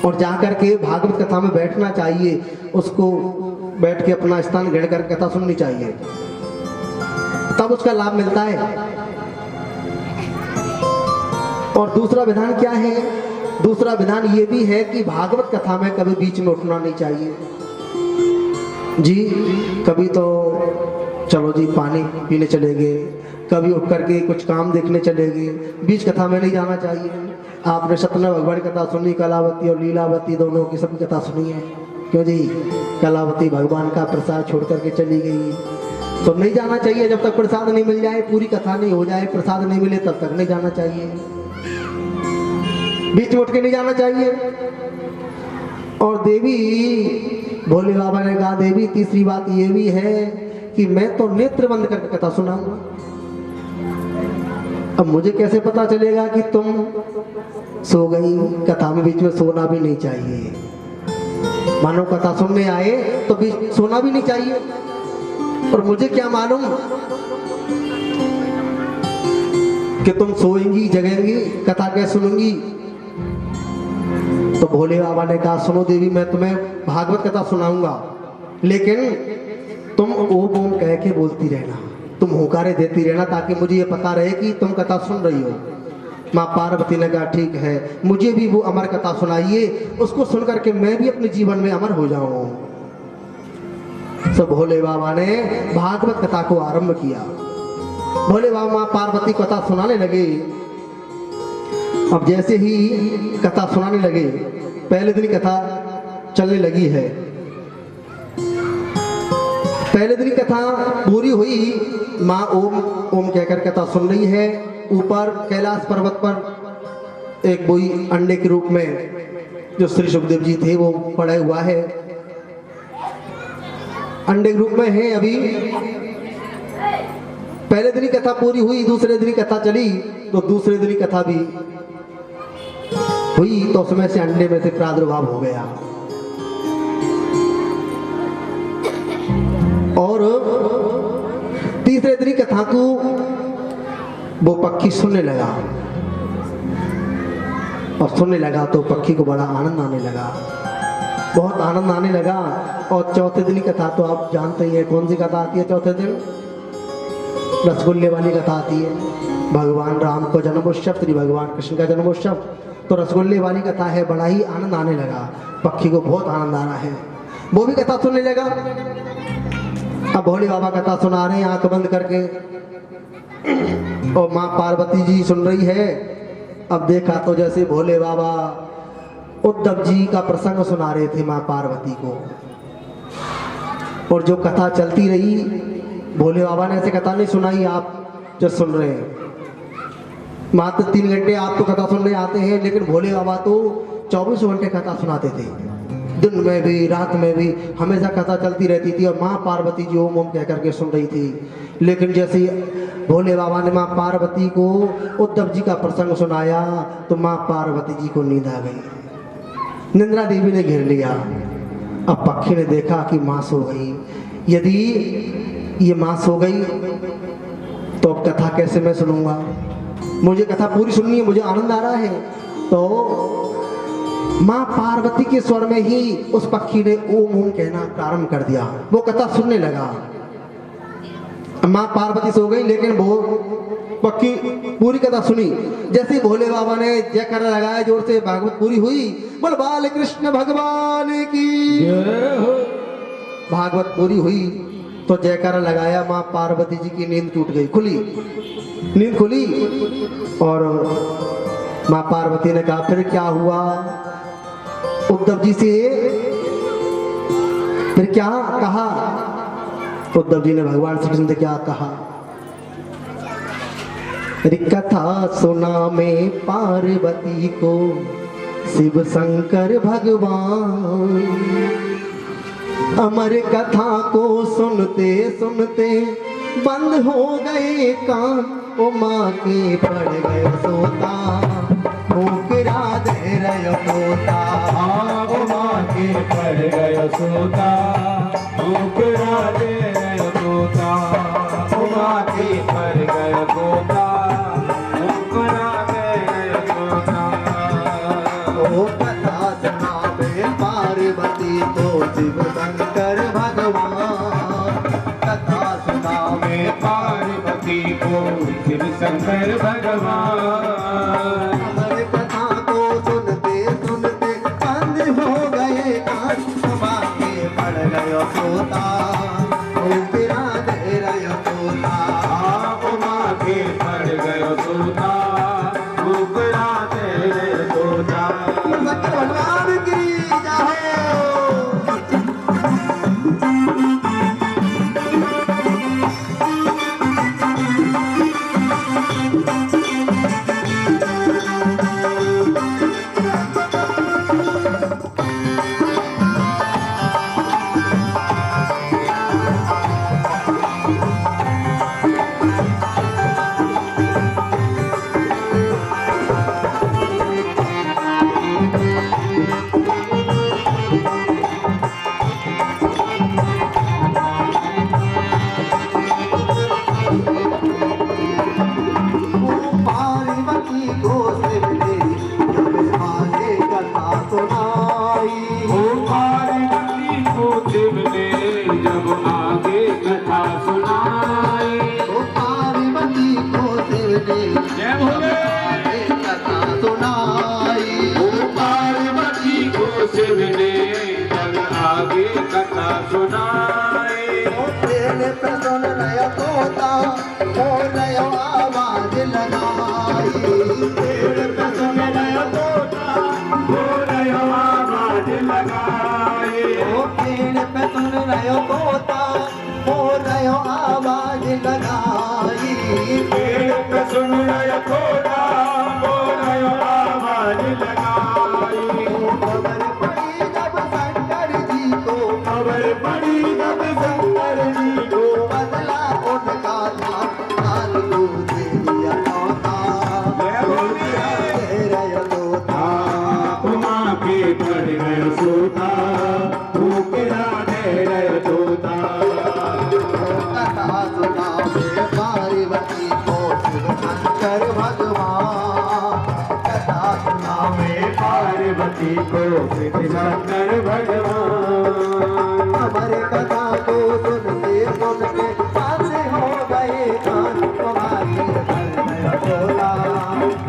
और जाकर के भागवत कथा में बैठना चाहिए, उसको बैठ के अपना स्थान घेर कर कथा सुननी चाहिए, तब उसका लाभ मिलता है। और दूसरा विधान क्या है, दूसरा विधान ये भी है कि भागवत कथा में कभी बीच में उठना नहीं चाहिए जी। कभी तो चलो जी पानी पीने चले गए, कभी उठ करके कुछ काम देखने चले गए, बीच कथा में नहीं जाना चाहिए। आपने सत्यनारायण भगवान की कथा सुनी, कलावती और लीलावती दोनों की सबकी कथा सुनी है, क्यों जी। कलावती भगवान का प्रसाद छोड़ करके चली गई, तो नहीं जाना चाहिए जब तक प्रसाद नहीं मिल जाए, पूरी कथा नहीं हो जाए, प्रसाद नहीं मिले तब तक नहीं जाना चाहिए, बीच में उठ के नहीं जाना चाहिए। और देवी भोले बाबा ने कहा, देवी तीसरी बात ये भी है कि मैं तो नेत्र बंद करके कथा सुनाऊंगा। अब मुझे कैसे पता चलेगा कि तुम सो गई, कथा में बीच में सोना भी नहीं चाहिए। मानो कथा सुनने आए तो बीच सोना भी नहीं चाहिए, और मुझे क्या मालूम कि तुम सोएंगी जगेंगी, कथा कैसे सुनूंगी। तो भोले बाबा ने कहा, सुनो देवी मैं तुम्हें भागवत कथा सुनाऊंगा, लेकिन तुम ओम ओम कह के बोलती रहना, तुम होकारे देती रहना, ताकि मुझे ये पता रहे कि तुम कथा सुन रही हो। माँ पार्वती ने कहा, ठीक है, मुझे भी वो अमर कथा सुनाइए, उसको सुन करके मैं भी अपने जीवन में अमर हो जाऊं। तो भोले बाबा ने भागवत कथा को आरंभ किया। भोले बाबा माँ पार्वती कथा सुनाने लगे। अब जैसे ही कथा सुनाने लगे पहले दिन कथा चलने लगी है। पहले दिन कथा पूरी हुई, माँ ओम ओम कहकर कथा सुन रही है। ऊपर कैलाश पर्वत पर एक बोई अंडे के रूप में जो श्री सुखदेव जी थे वो पड़ा हुआ है, अंडे के रूप में है अभी। पहले दिन कथा पूरी हुई, दूसरे दिन कथा चली, तो दूसरे दिन कथा भी हुई, तो उसमें से अंडे में से प्रादुर्भाव हो गया। और तीसरे दिन कथा को वो पक्षी सुनने लगा, और सुनने लगा तो पक्षी को बड़ा आनंद आने लगा, बहुत आनंद आने लगा। और चौथे दिन की कथा तो आप जानते ही हैं, कौन सी कथा आती है चौथे दिन? रसगुल्ले वाली कथा आती है। भगवान राम को जन्मोत्सव, श्री भगवान कृष्ण का जन्मोत्सव, तो रसगुल्ले वाली कथा है। बड़ा ही आनंद आने लगा, पक्षी को बहुत आनंद आ रहा है, वो भी कथा सुनने लगा। अब भोले बाबा कथा सुना रहे हैं आंख बंद करके, और माँ पार्वती जी सुन रही है। अब देखा तो जैसे भोले बाबा उद्धव जी का प्रसंग सुना रहे थे माँ पार्वती को, और जो कथा चलती रही, भोले बाबा ने ऐसे कथा नहीं सुनाई आप जो सुन रहे हैं। मात्र 3 घंटे आप तो कथा सुनने आते हैं, लेकिन भोले बाबा तो 24 घंटे कथा सुनाते थे, दिन में भी रात में भी हमेशा कथा चलती रहती थी। और माँ पार्वती जी ओम ओम कह करके सुन रही थी। लेकिन जैसे भोले बाबा ने माँ पार्वती को उद्धव जी का प्रसंग सुनाया, तो माँ पार्वती जी को नींद आ गई, निंद्रा देवी ने घेर लिया। अब पक्षी ने देखा कि माँ सो गई। यदि ये माँ सो गई तो अब कथा कैसे मैं सुनूंगा? मुझे कथा पूरी सुननी है, मुझे आनंद आ रहा है। तो माँ पार्वती के स्वर में ही उस पक्षी ने ओम ओम कहना प्रारंभ कर दिया, वो कथा सुनने लगा। माँ पार्वती सो गई, लेकिन वो पक्षी पूरी कथा सुनी। जैसे भोले बाबा ने जयकारा लगाया जोर से, भागवत पूरी हुई। बोल बाल कृष्ण भगवान की जय हो। भागवत पूरी हुई तो जयकारा लगाया, माँ पार्वती जी की नींद टूट गई, खुली नींद खुली। और माँ पार्वती ने कहा फिर क्या हुआ उद्धव जी से, फिर क्या कहा? उद्धव जी ने भगवान श्री कृष्ण से क्या कहा? कथा सुना में पार्वती को शिव शंकर भगवान, अमर कथा को सुनते सुनते बंद हो गए कान, ओ माँ के पड़ गए सोता, ठोकरा दे रहे पोता। ओ माँ के पड़ गयो सोता, ठोकरा दे रहे तोता। ओ माँ के पड़ गयो सोता, ठोकरा दे रहे तोता। ओ कथा सुनावे पार्वती को शिव शंकर भगवान, कथा सुनावे पार्वती को शिव शंकर भगवान। हमारे कथा को सुनते सुनते बंद हो गए कान, माँ के पड़ गयो सोता, ठोकरा दे रहे पोता। ओ माँ के पड़ गयो सोता, ठोकरा दे रहे तोता। भगवान की जय हो। पार्वती को पार्वती को शिव शंकर भगवान। हमारे कथा को सुनते सुनते आते हो गए कान, तुम्हारी हृदय बोला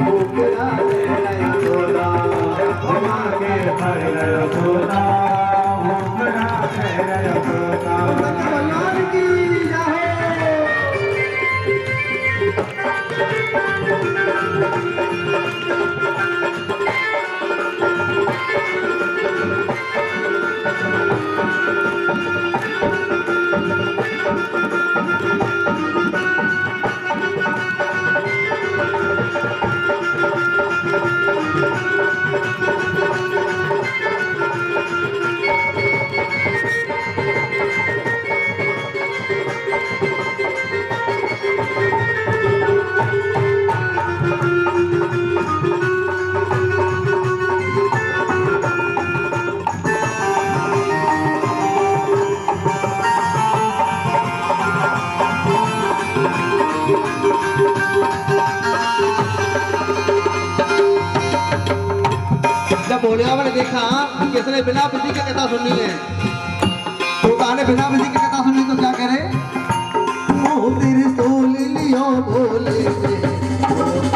मुकरा हृदय बोला, तुम्हारे हृदय बोला मुकरा हृदय बोला। भगवान की जय। जब भोलेबाबा ने देखा कि इसने बिना विधि की कथा सुननी है, तो कहा बिना विधि की कथा सुननी तो क्या करे, मुँह त्रिशूल लियो भोले से,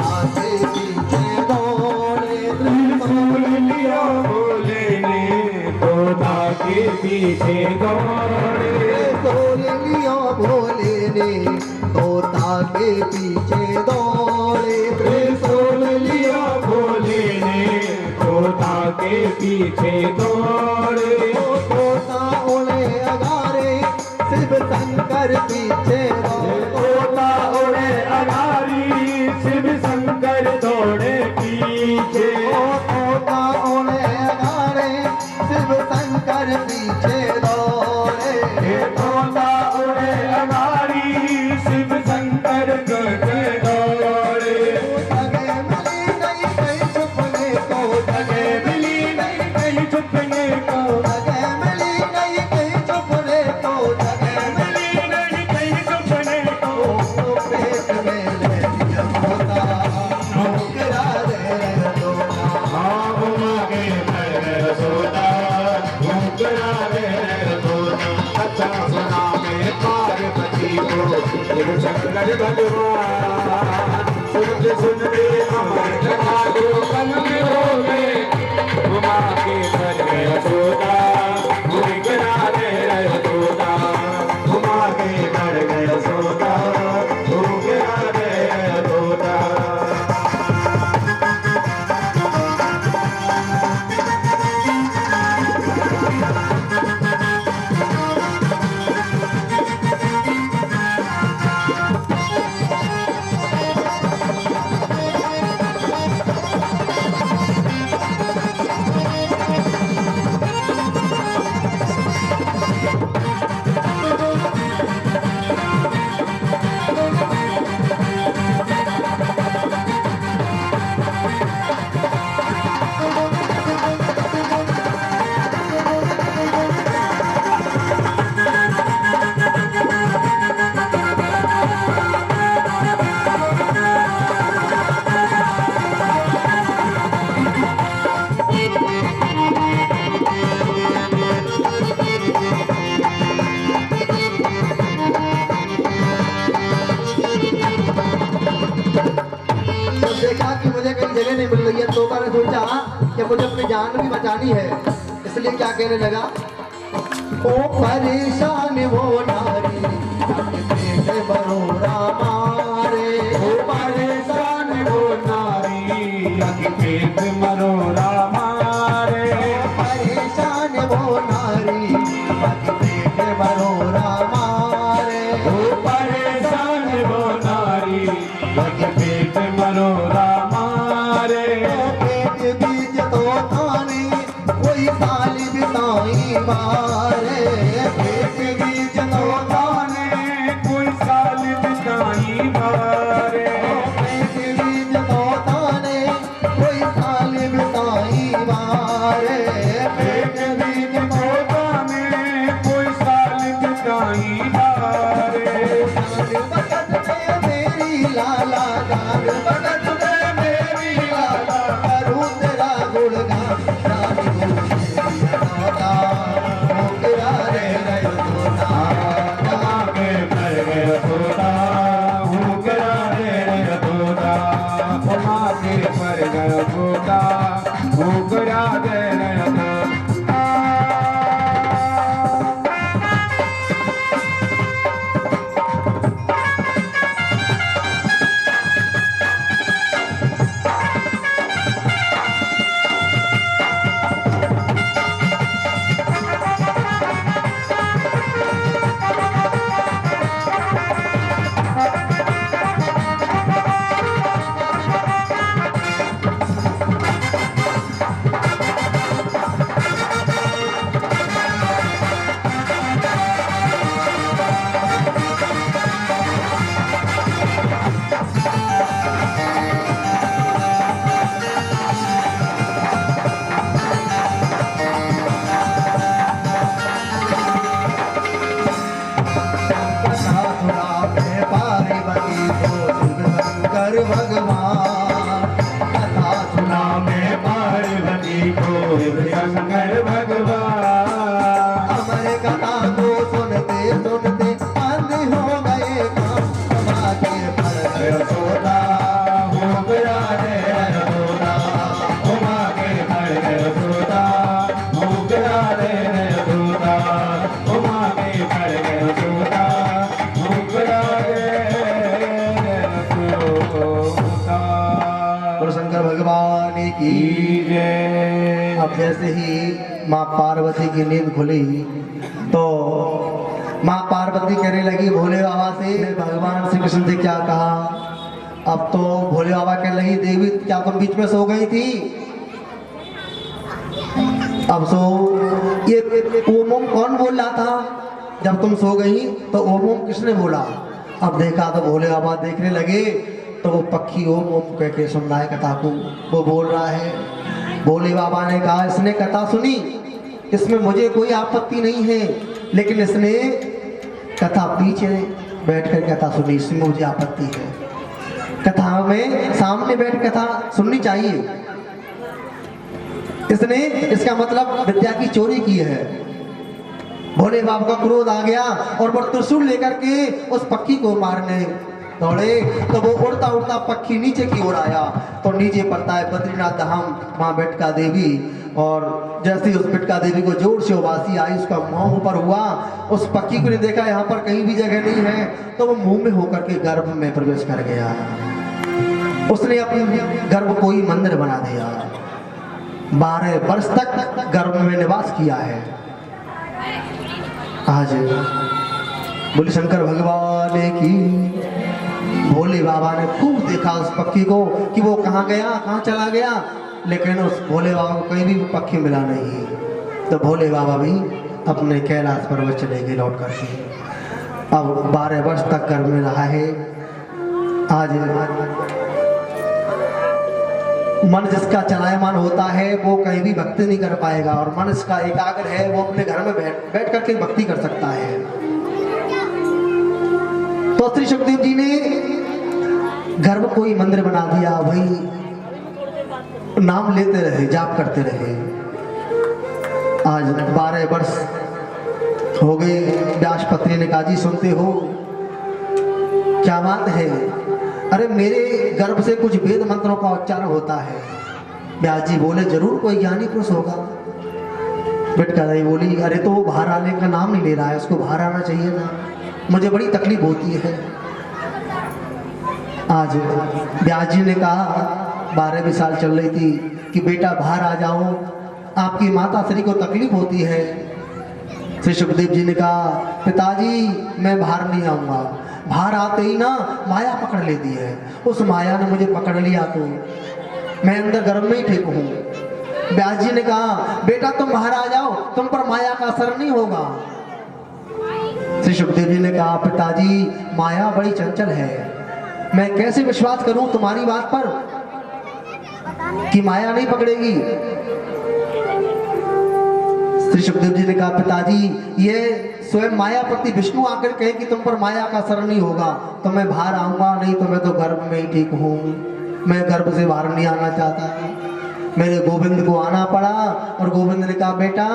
आगे पीछे दौड़े, त्रिशूल लियो भोले ने, तोता के पीछे दौड़े। त्रिशूल लियो भोले ने, तोता के पीछे दौड़े, त्रिशूल लियो भोले ने, तोता के पीछे दौड़े। तोता उड़े अगारे, शिव शंकर पीछे दौड़े, तोता उड़े अगारी, शिव शंकर दौड़े पीछे। तोता उड़े अगारे, शिव शंकर पीछे दौड़े, तोता उड़े अगारी, शिव शंकर पीछे दौड़े। जगह मिली नहीं कहीं छुपने को, जगह मिली नहीं कहीं छुपने को, जगह मिली नहीं कहीं छुपने को, जगह मिली नहीं कहीं छुपने को। पेट में ले लिया तोता, मुकरा रे तोता। हाँ घुमा के पैर सोता, मुकरा रे तोता। अच्छा सुना में पार्वती को शिव शंकर भगवान। सुनते सुनते अमर कथा को कन में हो गए, घुमा के पैर सोता, मुकरा रे तोता। घुमा के पैर सोता, मुकरा रे तोता। देखा कि मुझे कहीं जगह नहीं मिल रही है, तोता ने सोचा कि मुझे अपनी जान भी बचानी है, इसलिए क्या कहने लगा, ओ परेशान वो नारी, पेट बरोड़ा मारे, ओ परेशान वो नारी, पेट मरोड़ा मारे। परेशान वो नारी, पेट बरोड़ा मारे, ओ परेशान वो नारी, पेट मरोड़ा मारे। पेट बीज तो थाने कोई साल बिताई मारे, पेट बीज तो ताने कोई साल बिताई मारे। पेट बीज तो थाने कोई साल बिताई पर गयो सोता होकरा दे रहा भगवान कथा सुना मैं पार्वती को शंकर भगवान अमर कथा को सुनते सुनते अंध हो गए काम समा के फल सोता होकरा दे सोता उमा के पर सोता होकरा दे सोता उमा के पर सोता होकरा दे और शंकर भगवान की जय। अब जैसे ही माँ पार्वती की नींद खुली तो माँ पार्वती कहने लगी भोले बाबा से, भगवान श्री कृष्ण से क्या कहा। अब तो भोले बाबा कहने लगी देवी क्या तुम बीच में सो गई थी। अब सो ये ओम ओम कौन बोल रहा था जब तुम सो गई तो ओम ओम किसने बोला। अब देखा तो भोले बाबा देखने लगे तो वो पक्षी ओम ओम कह के सुन रहा है कथा को, वो बोल रहा है। भोले बाबा ने कहा इसने कथा सुनी, इसमें मुझे कोई आपत्ति नहीं है, लेकिन इसने कथा पीछे बैठकर कथा सुनी, इसमें मुझे आपत्ति है। कथा में सामने बैठ कथा सुननी चाहिए। इसने इसका मतलब विद्या की चोरी की है। भोले बाबा का क्रोध आ गया और वो त्रिशूल लेकर के उस पक्षी को मारने दौड़े तो वो उड़ता उड़ता पक्षी नीचे की ओर आया तो नीचे पड़ता है बद्रीनाथ धाम माँ बेटका देवी। और जैसे ही उस बेटका देवी को जोर से उबासी आई, उसका मुंह ऊपर हुआ, उस पक्षी को ने देखा यहाँ पर कहीं भी जगह नहीं है तो वो मुंह में होकर के गर्भ में प्रवेश कर गया। उसने अपने गर्भ को ही मंदिर बना दिया। 12 वर्ष तक गर्भ में निवास किया है। आज बोले शंकर भगवान की। भोले बाबा ने खूब देखा उस पक्षी को कि वो कहाँ गया, कहाँ चला गया, लेकिन उस भोले बाबा को कहीं भी पक्षी मिला नहीं। तो भोले बाबा भी अपने कैलाश पर्वत चले गए लौट करके। अब 12 वर्ष तक गर्भ में रहा है। आज मन जिसका चलायमान होता है वो कहीं भी भक्ति नहीं कर पाएगा, और मन इसका एकाग्र है वो अपने घर में बैठ करके भक्ति कर सकता है। तो श्री सुखदेव जी ने घर में कोई मंदिर बना दिया, वही नाम लेते रहे, जाप करते रहे। आज 12 वर्ष हो गए। व्यासपत्री ने कहा जी सुनते हो क्या बात है। अरे मेरे गर्भ से कुछ वेद मंत्रों का उच्चारण होता है। व्यास जी बोले जरूर कोई ज्ञानी पुरुष होगा। बेटका दाई बोली अरे तो वो बाहर आने का नाम नहीं ले रहा है, उसको बाहर आना चाहिए ना, मुझे बड़ी तकलीफ होती है। आज व्यास जी ने कहा 12वीं साल चल रही थी कि बेटा बाहर आ जाओ, आपकी माता श्री को तकलीफ होती है। श्री सुखदेव जी ने कहा पिताजी मैं बाहर नहीं आऊँगा। बाहर आते ही ना माया पकड़ लेती है, उस माया ने मुझे पकड़ लिया तो मैं अंदर गर्भ में ही ठीक हूँ। व्यास जी ने कहा बेटा तुम बाहर आ जाओ, तुम पर माया का असर नहीं होगा। श्री सुखदेव जी ने कहा पिताजी माया बड़ी चंचल है, मैं कैसे विश्वास करूं तुम्हारी बात पर कि माया नहीं पकड़ेगी। श्री सुखदेव जी ने कहा पिताजी ये स्वयं मायापति विष्णु आकर कहे कि तुम पर माया का असर नहीं होगा तो मैं बाहर आऊंगा, नहीं तो मैं तो गर्भ में ही ठीक हूँ, मैं गर्भ से बाहर नहीं आना चाहता। मेरे गोविंद को आना पड़ा और गोविंद ने कहा बेटा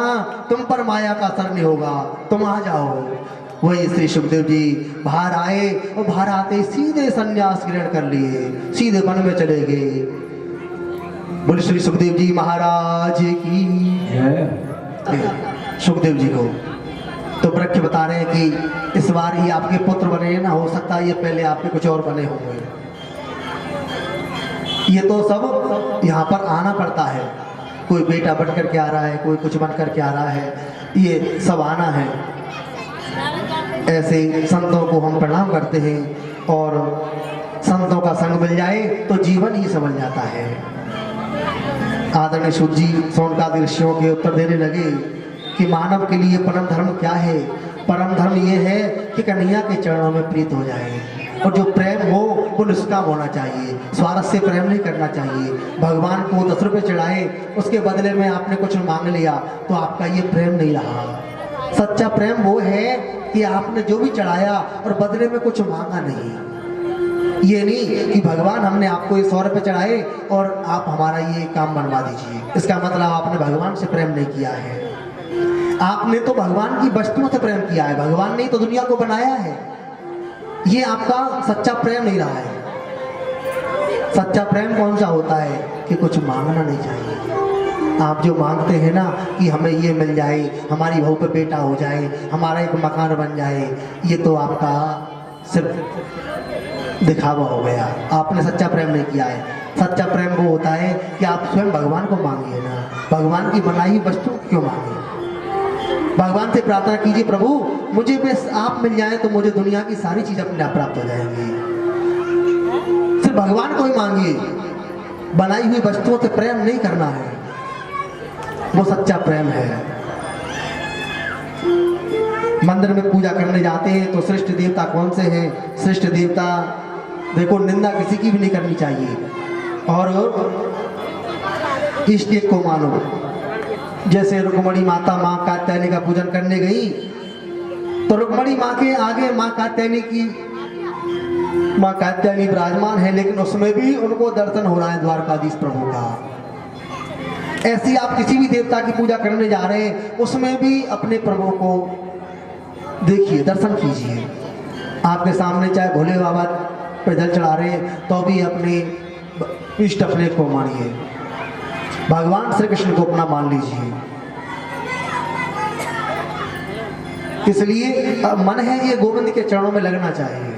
तुम पर माया का असर नहीं होगा, तुम आ जाओ। वही श्री सुखदेव जी बाहर आए और बाहर आते सीधे संन्यास ग्रहण कर लिए, सीधे वन में चले गए। बोले श्री सुखदेव जी महाराज की सुखदेव जी को तो वृक्ष बता रहे हैं कि इस बार ही आपके पुत्र बने ना, हो सकता है ये पहले आपके कुछ और बने होंगे। ये तो सब यहाँ पर आना पड़ता है, कोई बेटा बन करके आ रहा है, कोई कुछ बन करके आ रहा है, ये सब आना है। ऐसे संतों को हम प्रणाम करते हैं और संतों का संग मिल जाए तो जीवन ही समझ जाता है। आदरणीय सूत जी सोनकादि ऋषियों के उत्तर देने लगे कि मानव के लिए परम धर्म क्या है। परम धर्म ये है कि कन्हैया के चरणों में प्रीत हो जाए, और जो प्रेम हो वो निष्काम होना चाहिए, स्वार्थ से प्रेम नहीं करना चाहिए। भगवान को 10 रुपये चढ़ाए, उसके बदले में आपने कुछ मांग लिया तो आपका ये प्रेम नहीं रहा। सच्चा प्रेम वो है कि आपने जो भी चढ़ाया और बदले में कुछ मांगा नहीं। ये नहीं कि भगवान हमने आपको ये 100 रुपये चढ़ाए और आप हमारा ये काम बनवा दीजिए, इसका मतलब आपने भगवान से प्रेम नहीं किया है। आपने तो भगवान की वस्तुओं से प्रेम किया है, भगवान ने तो दुनिया को बनाया है। ये आपका सच्चा प्रेम नहीं रहा है। सच्चा प्रेम कौन सा होता है कि कुछ मांगना नहीं चाहिए। आप जो मांगते हैं ना कि हमें ये मिल जाए, हमारी बहू पे बेटा हो जाए, हमारा एक मकान बन जाए, ये तो आपका सिर्फ दिखावा हो गया। आपने सच्चा प्रेम नहीं किया है। सच्चा प्रेम वो होता है कि आप स्वयं भगवान को मांगिए ना, भगवान की बनाई हुई वस्तु क्यों मांगे। भगवान से प्रार्थना कीजिए, प्रभु मुझे बस आप मिल जाए तो मुझे दुनिया की सारी चीज अपने आप प्राप्त हो जाएंगी। सिर्फ भगवान को ही मांगिए, बनाई हुई वस्तुओं से प्रेम नहीं करना है, वो सच्चा प्रेम है। मंदिर में पूजा करने जाते हैं तो श्रेष्ठ देवता कौन से हैं? श्रेष्ठ देवता देखो, निंदा किसी की भी नहीं करनी चाहिए और इष्ट एक को मानो। जैसे रुक्मणी माता माँ कात्यायनी का पूजन करने गई तो रुक्मणी माँ के आगे माँ कात्यायनी विराजमान है, लेकिन उसमें भी उनको दर्शन हो रहा है द्वारकाधीश प्रभु का। ऐसी आप किसी भी देवता की पूजा करने जा रहे हैं, उसमें भी अपने प्रभु को देखिए, दर्शन कीजिए। आपके सामने चाहे भोले बाबा पे जल चढ़ा रहे हैं तो भी अपने इष्ट अपने को मानिए, भगवान श्री कृष्ण को अपना मान लीजिए। इसलिए मन है ये गोविंद के चरणों में लगना चाहिए।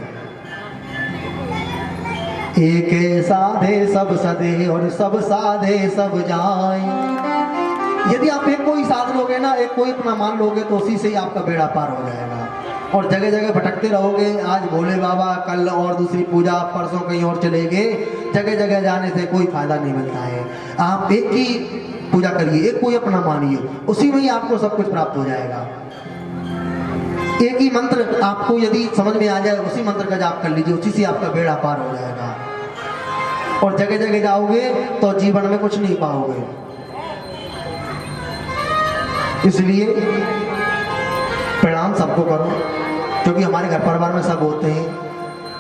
एक साधे सब सदे और सब साधे सब जाए। यदि आप एक कोई साध लोगे ना, एक कोई अपना मान लोगे तो उसी से ही आपका बेड़ा पार हो जाएगा। और जगह जगह भटकते रहोगे, आज भोले बाबा, कल और दूसरी पूजा, परसों कहीं और चले गए, जगह जगह जाने से कोई फायदा नहीं मिलता है। आप एक ही पूजा करिए, एक कोई अपना मानिए, उसी में ही आपको सब कुछ प्राप्त हो जाएगा। एक ही मंत्र आपको यदि समझ में आ जाए, उसी मंत्र का जाप कर लीजिए, उसी से आपका बेड़ा पार हो जाएगा। और जगह जगह जाओगे तो जीवन में कुछ नहीं पाओगे। इसलिए प्रणाम सबको करो, क्योंकि हमारे घर परिवार में सब होते हैं,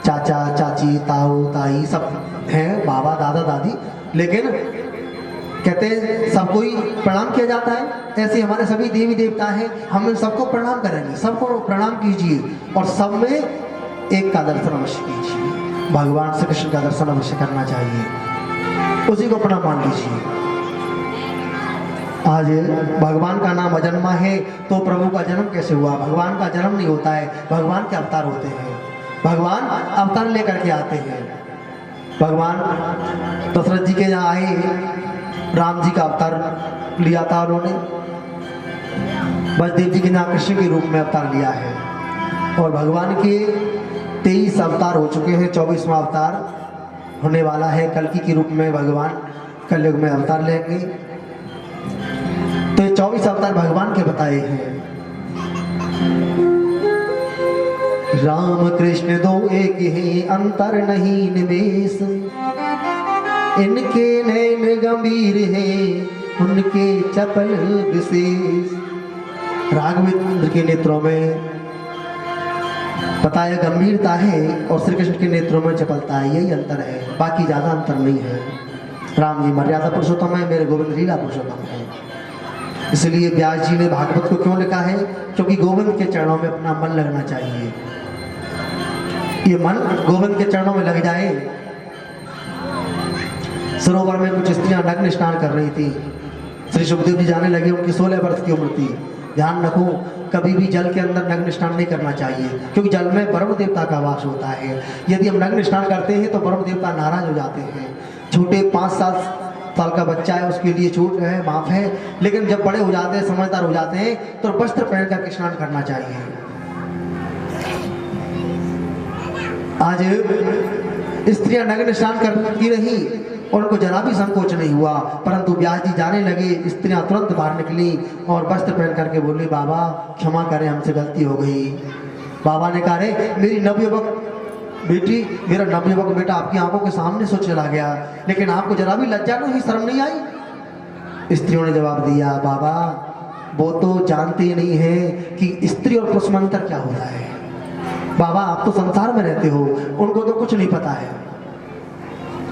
चाचा चाची, ताऊ ताई सब हैं, बाबा दादा दादी, लेकिन कहते हैं सबको ही प्रणाम किया जाता है। ऐसे हमारे सभी देवी देवता हैं, हम सबको प्रणाम करेंगे, सबको प्रणाम कीजिए और सब में एक का दर्शन अवश्य कीजिए। भगवान श्री कृष्ण का दर्शन अवश्य करना चाहिए, उसी को प्रणाम मान लीजिए। आज भगवान का नाम अजन्मा है तो प्रभु का जन्म कैसे हुआ? भगवान का जन्म नहीं होता है, भगवान के अवतार होते हैं। भगवान अवतार लेकर के आते हैं। भगवान दशरथ जी के यहाँ आए, राम जी का अवतार लिया था उन्होंने, बसदेव जी के यहाँ कृष्ण के रूप में अवतार लिया है। और भगवान के 23 अवतार हो चुके हैं, 24वां अवतार होने वाला है। कल्कि के रूप में भगवान कलयुग में अवतार लेंगे। तो ये 24 अवतार भगवान के बताए हैं। राम कृष्ण दो एक ही, अंतर नहीं निवेश, इनके नैन गंभीर हैं, उनके चपल विशेष। राघवेंद्र के नेत्रों में बताया गंभीरता है और श्री कृष्ण के नेत्रों में चपलता है, यही अंतर है, बाकी ज्यादा अंतर नहीं है। राम जी मर्यादा पुरुषोत्तम है, मेरे गोविंद लीला पुरुषोत्तम है। इसलिए व्यास जी ने भागवत को क्यों लिखा है? क्योंकि गोविंद के चरणों में अपना मन लगना चाहिए। ये मन गोविंद के चरणों में लग जाए सरोवर में कुछ स्त्रियां नग्न स्नान कर रही थी। श्री सुखदेव जी जाने लगे, उनकी 16 वर्ष की उम्र थी। ध्यान रखो, कभी भी जल के अंदर नग्न स्नान नहीं करना चाहिए, क्योंकि जल में ब्रह्म देवता का वास होता है। यदि हम नग्न स्नान करते हैं तो ब्रह्म देवता नाराज हो जाते हैं। छोटे 5-7 साल का बच्चा है, उसके लिए छूट है, माफ है, लेकिन जब बड़े हो जाते हैं, समझदार हो जाते हैं, तो वस्त्र पहन करके स्नान करना चाहिए। आज स्त्रियां नग्न स्नान करती रही और उनको जरा भी संकोच नहीं हुआ, परंतु व्यास जी जाने लगे, स्त्रियां तुरंत बाहर निकली और वस्त्र पहन करके बोली, बाबा क्षमा करें, हमसे गलती हो गई। बाबा ने कहा, रे मेरी नवयुवक बेटी, मेरा नवयुवक बेटा आपकी आंखों के सामने से चला गया, लेकिन आपको जरा भी लज्जा नहीं, शर्म नहीं आई? स्त्रियों ने जवाब दिया, बाबा वो तो जानते ही नहीं है कि स्त्री और पुरुष में अंतर क्या होता है। बाबा आप तो संसार में रहते हो, उनको तो कुछ नहीं पता है।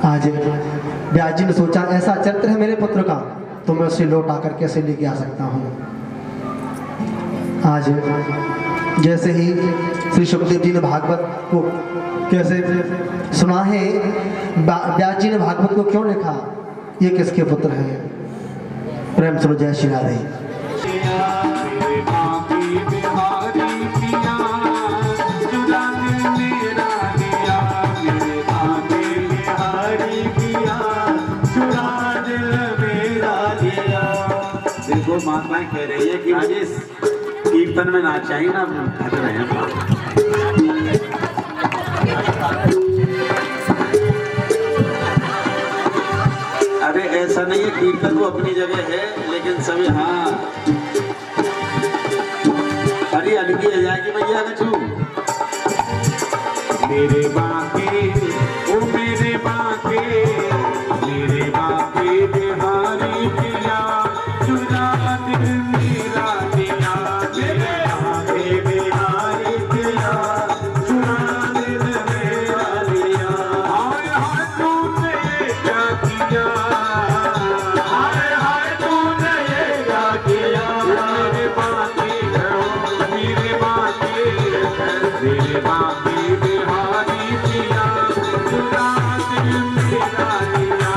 आज व्यास जी ने सोचा, ऐसा चरित्र है मेरे पुत्र का, तो मैं उसे लौट आकर कैसे लेके आ सकता हूँ। आज जैसे ही श्री सुखदेव जी ने भागवत को कैसे सुना है, व्यास जी ने भागवत को क्यों लिखा, ये किसके पुत्र हैं? प्रेम सुनो, जय श्री राधे। देखो माताएं कह रही है कि मुझे इस कीर्तन में ना चाहिए ना, हट रहे हैं। अरे ऐसा नहीं है, कीर्तन तो अपनी जगह है, लेकिन सभी हाँ अरे अलगी आ जाएगी भैया गचू। मेरे बाके ओ मेरे बाके, मेरे बाके बिहारी पिया, चुरा दिल मेरा दिया। मेरे बाके बिहारी पिया, चुरा दिल मेरा दिया। हाय हाय तूने ये क्या किया, हाय हाय तूने ये क्या किया। मेरे बाके मेरे बाके मेरे बाके बिहारी पिया, चुरा दिल मेरा दिया।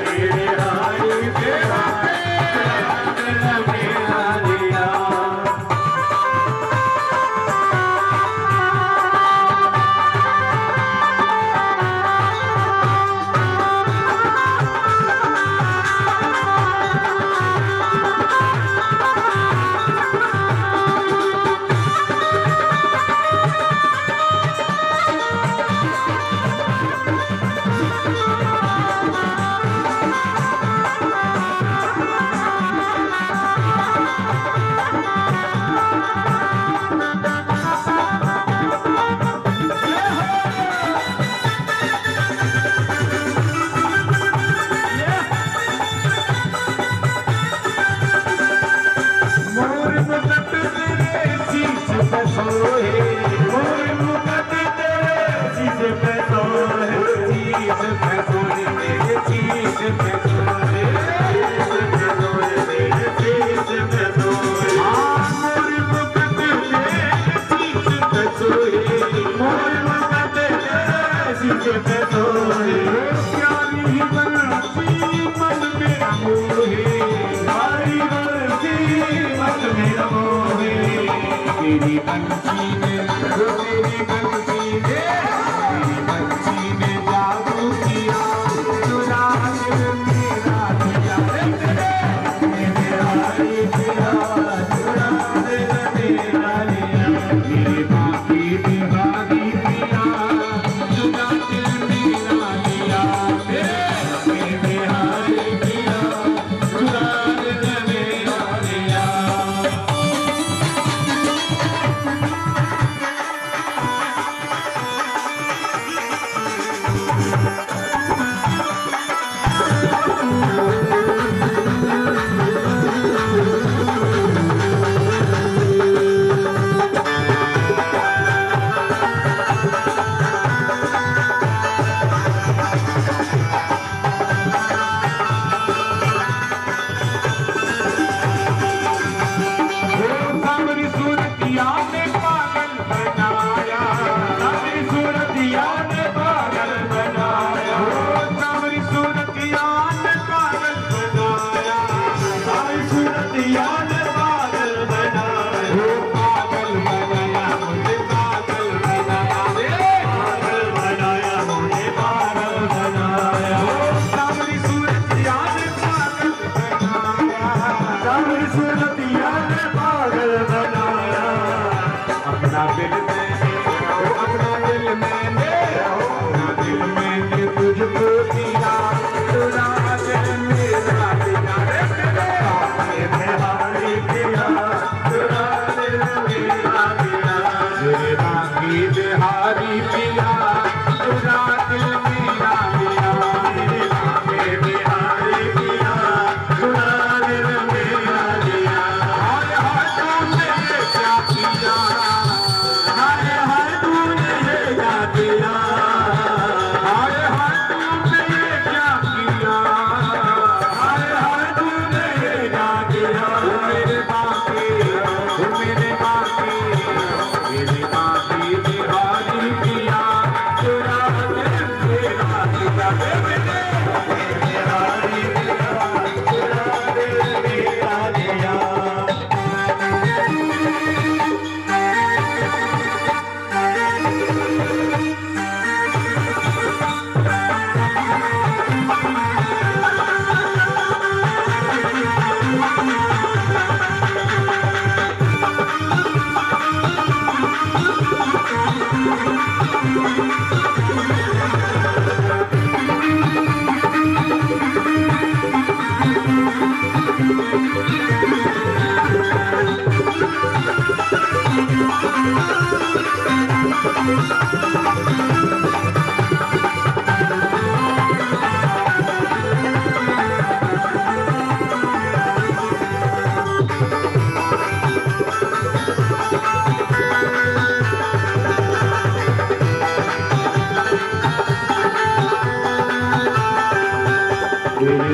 मेरे हारी तेरा दिल मेरा दिया। मोर मुकुट तेरे शीश पे सोए, मोर मुकुट तेरे शीश पे सोए, शीश पे सोए मेरे शीश पे सोए, शीश पे सोए मेरे शीश पे सोए। हाँ मोर मुकुट तेरे शीश पे सोए, मोर मुकुट तेरे शीश पे सोए। प्यारी बंसी मन मेरा मोहे, प्यारी बंसी मन मेरा मोहे। तेरी बंसी ने तेरी बंसी ने तेरी बंसी ने जादू किया, चुरा दिल मेरा दिया। मेरा हारी तेरा, चुरा दिल मेरा दिया। मेरे बाकी बिहारी पिया, चुरा दिल मेरा दिया। मेरे हारी पिया, चुरा दिल मेरा दिया।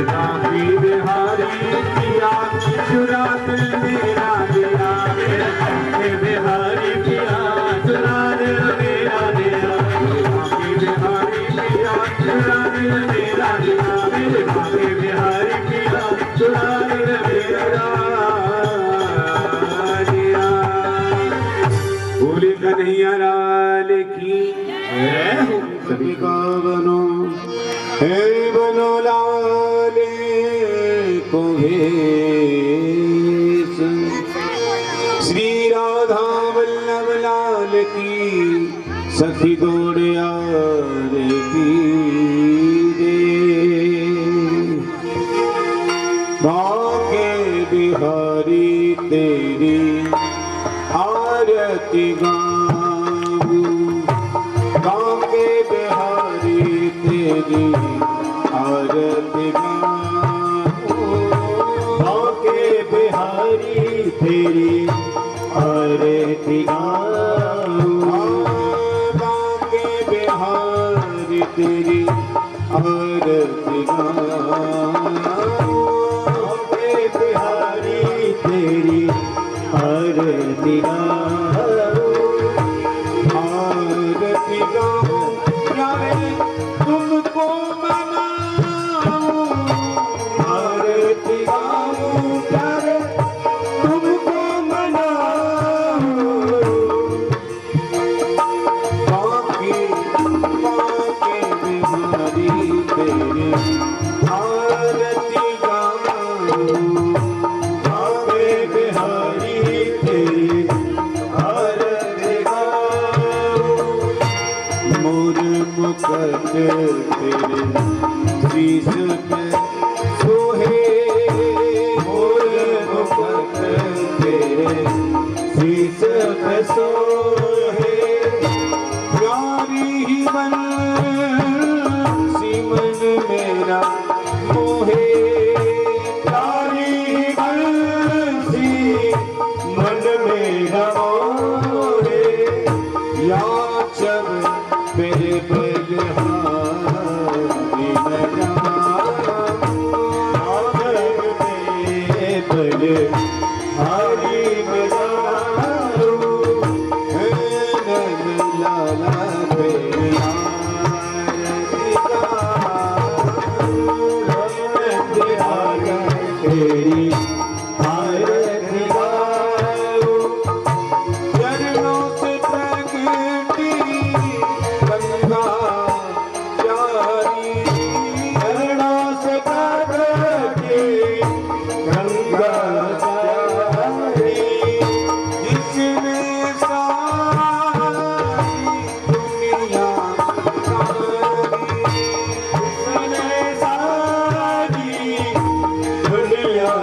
बाकी बिहारी पिया चुरा दिल मेरा दिया मेरे बाकी बिहारी पिया चुरा दिल मेरा दिया बाकी बिहारी पिया चुरा दिल मेरा दिया मेरे बाकी बिहारी पिया चुरा दिल मेरा दिया। बोले कन्हैया लाल की सभी का बनो हे बनो लाल को भेष श्री राधा वल्लभ लाल की सखी दौड़िया रे बाके बिहारी तेरी आरती गाऊं बाके बिहारी तेरी आरती गाऊं बाके बिहारी तेरी आरती गाऊं बाके बिहारी तेरी आरती गाऊं बाके बिहारी तेरी आरती गाऊं आरती गाऊं प्यारे तुमको मनाऊं आरती गाऊं प्यारे तुमको मनाऊं बाके बाके बिहारी तेरी आरती गाऊं बाके बिहारी तेरी आरती गाऊं मोर मुकुट तेरे शीश पे सोहे मोर मुकुट तेरे शीश पे सोहे प्यारी ही मन मन मेरा मोहे प्यारी बंसी मन मेरा मोहे या जब मेरे बलहारी लगा हारी बजारू लाला तेरी आरती गाऊं चरणों से प्रगटी गंगा प्यारी चरणों से प्रगटी गंगा प्यारी जिसने सारी दुनिया जिसने सारी दुनिया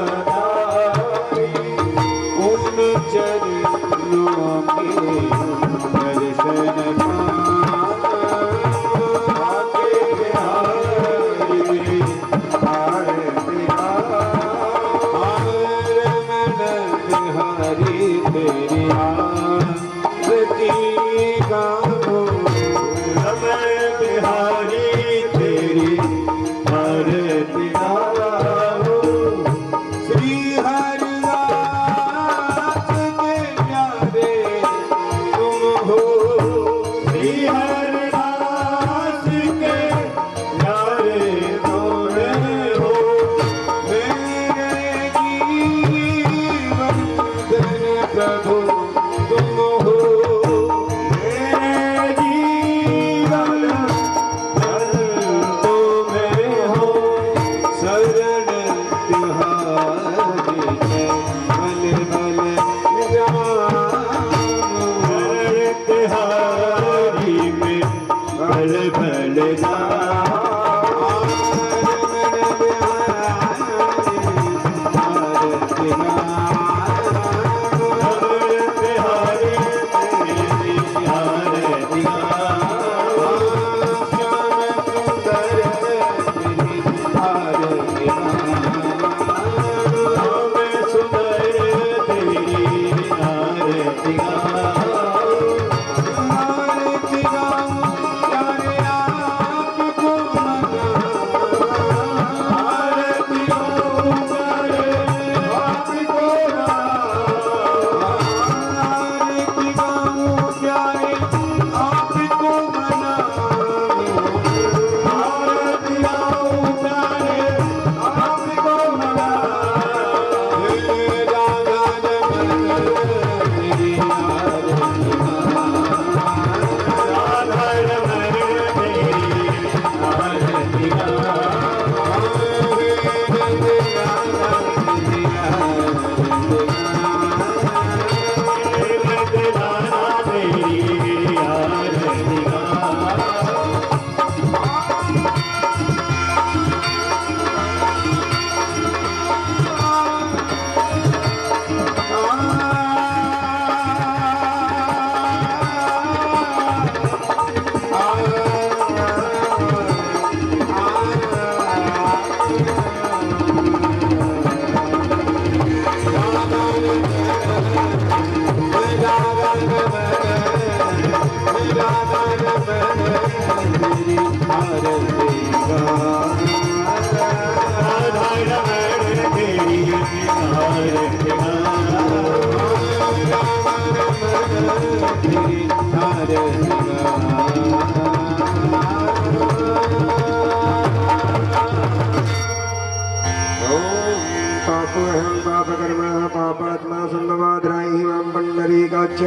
पापात्मा संभवाद्राहि मां पंडरीकाक्ष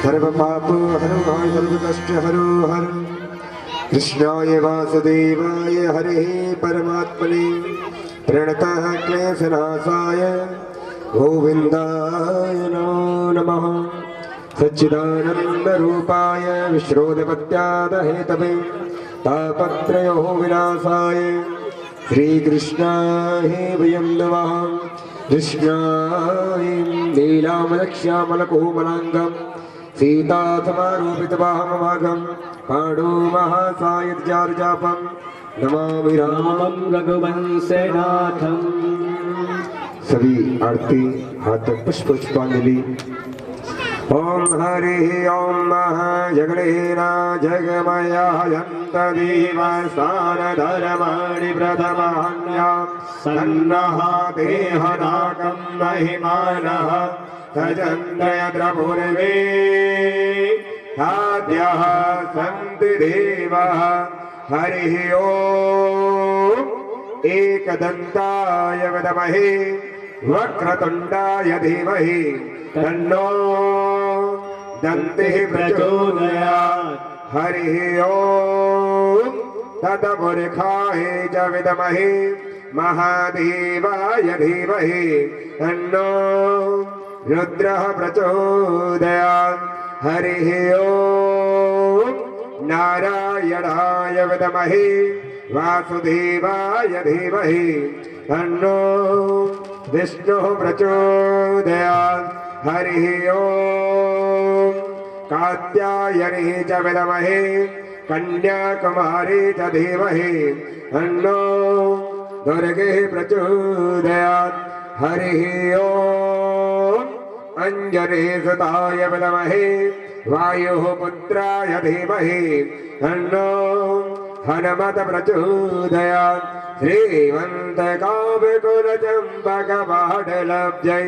सर्व पाप हरो सर्व कष्ट हरो हर कृष्णाय वासुदेवाय हरे परमात्मने प्रणतः क्लेशनाशाय गोविन्दाय नमो नमः सच्चिदानंद रूपाय विश्रोदपत्यादहेतवे तापत्रयो विनाशाय श्रीकृष्णाय वयं नमः कृष्णाय नीलामलक्ष्यामलकोमलाङ्गं सीतासमारूपितवाहमभागं पाणो महासायजार्जापं नमामि रामं रघुवंशनाथं। सभी आरती हाथ पुष्प पुष्पांजलि। ओम हरि ओम महाजगणेना जगमयायन्त देवसारधर्माणि प्रथमान्या सन्नः देहनाकं महिमानः तजन्द्रयद्रपूर्वे आद्यः सन्ति देवः। हरिः ओम एकदन्ताय विद्महे वक्रतुण्डाय धीमहि तन्नो दन्तिः प्रचोदयात्। हरिः ओम तत्पुरुषाय च विद्महे महादेवाय धीमहि तन्नो रुद्रः प्रचोदयात्। हरिः ओम नारायणाय विद्महे वासुदेवाय धीमहि तन्नो विष्णुः प्रचोदयात्। हरिः ओम कात्यायनी च विद्महे कन्याकुमारी च धीमहि तन्नो दुर्गे प्रचोदयात्। हरिः ओम अंजनेसुताय विद्महे वायुः पुत्राय धीमहि तन्नो हनुमत प्रचोदयात्। श्रीमन्तकाव्यकुलचम्पकपाटलब्जै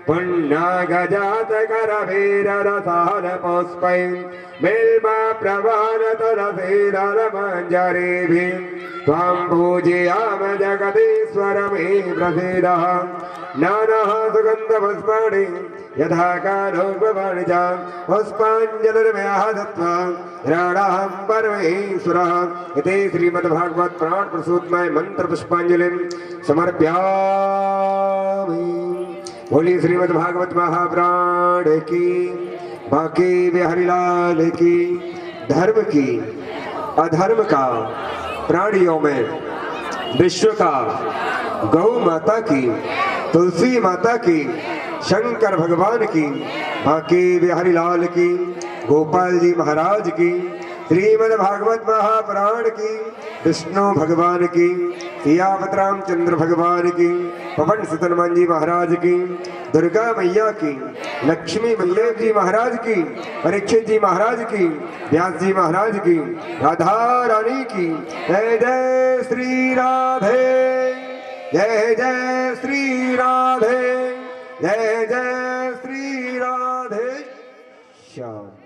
पुण्यगजातकरवीररसालपुष्पै बिल्वा प्रवालतुलसीदलमञ्जरीभिः त्वां पूजयाम जगदीश्वरमे प्रसीदः। नानः सुगन्धपुष्पाणि यथा कालोपवाणि च पुष्पाञ्जलिर्मया दत्त्वा राणाहं परमेश्वरः। इति श्रीमद्भागवत पुराण प्रसूतमय मंत्र पुष्पांजलिं समर्पयामि। बोली श्रीमद्भागवत महापुराण की, बाकी बिहारीलाल की। धर्म की अधर्म का, प्राणियों में विश्व का, गौ माता की, तुलसी माता की, शंकर भगवान की, बाकी बिहारीलाल की, गोपाल जी महाराज की, श्रीमद् भागवत महापुराण की, विष्णु भगवान की, सियावत रामचंद्र भगवान की, पवन सुत हनुमान जी महाराज की, दुर्गा मैया की, लक्ष्मी मैया जी महाराज की, परीक्षित जी महाराज की, व्यास जी महाराज की, राधा रानी की। जय जय श्री राधे, जय जय श्री राधे, जय जय श्री राधे श्याम।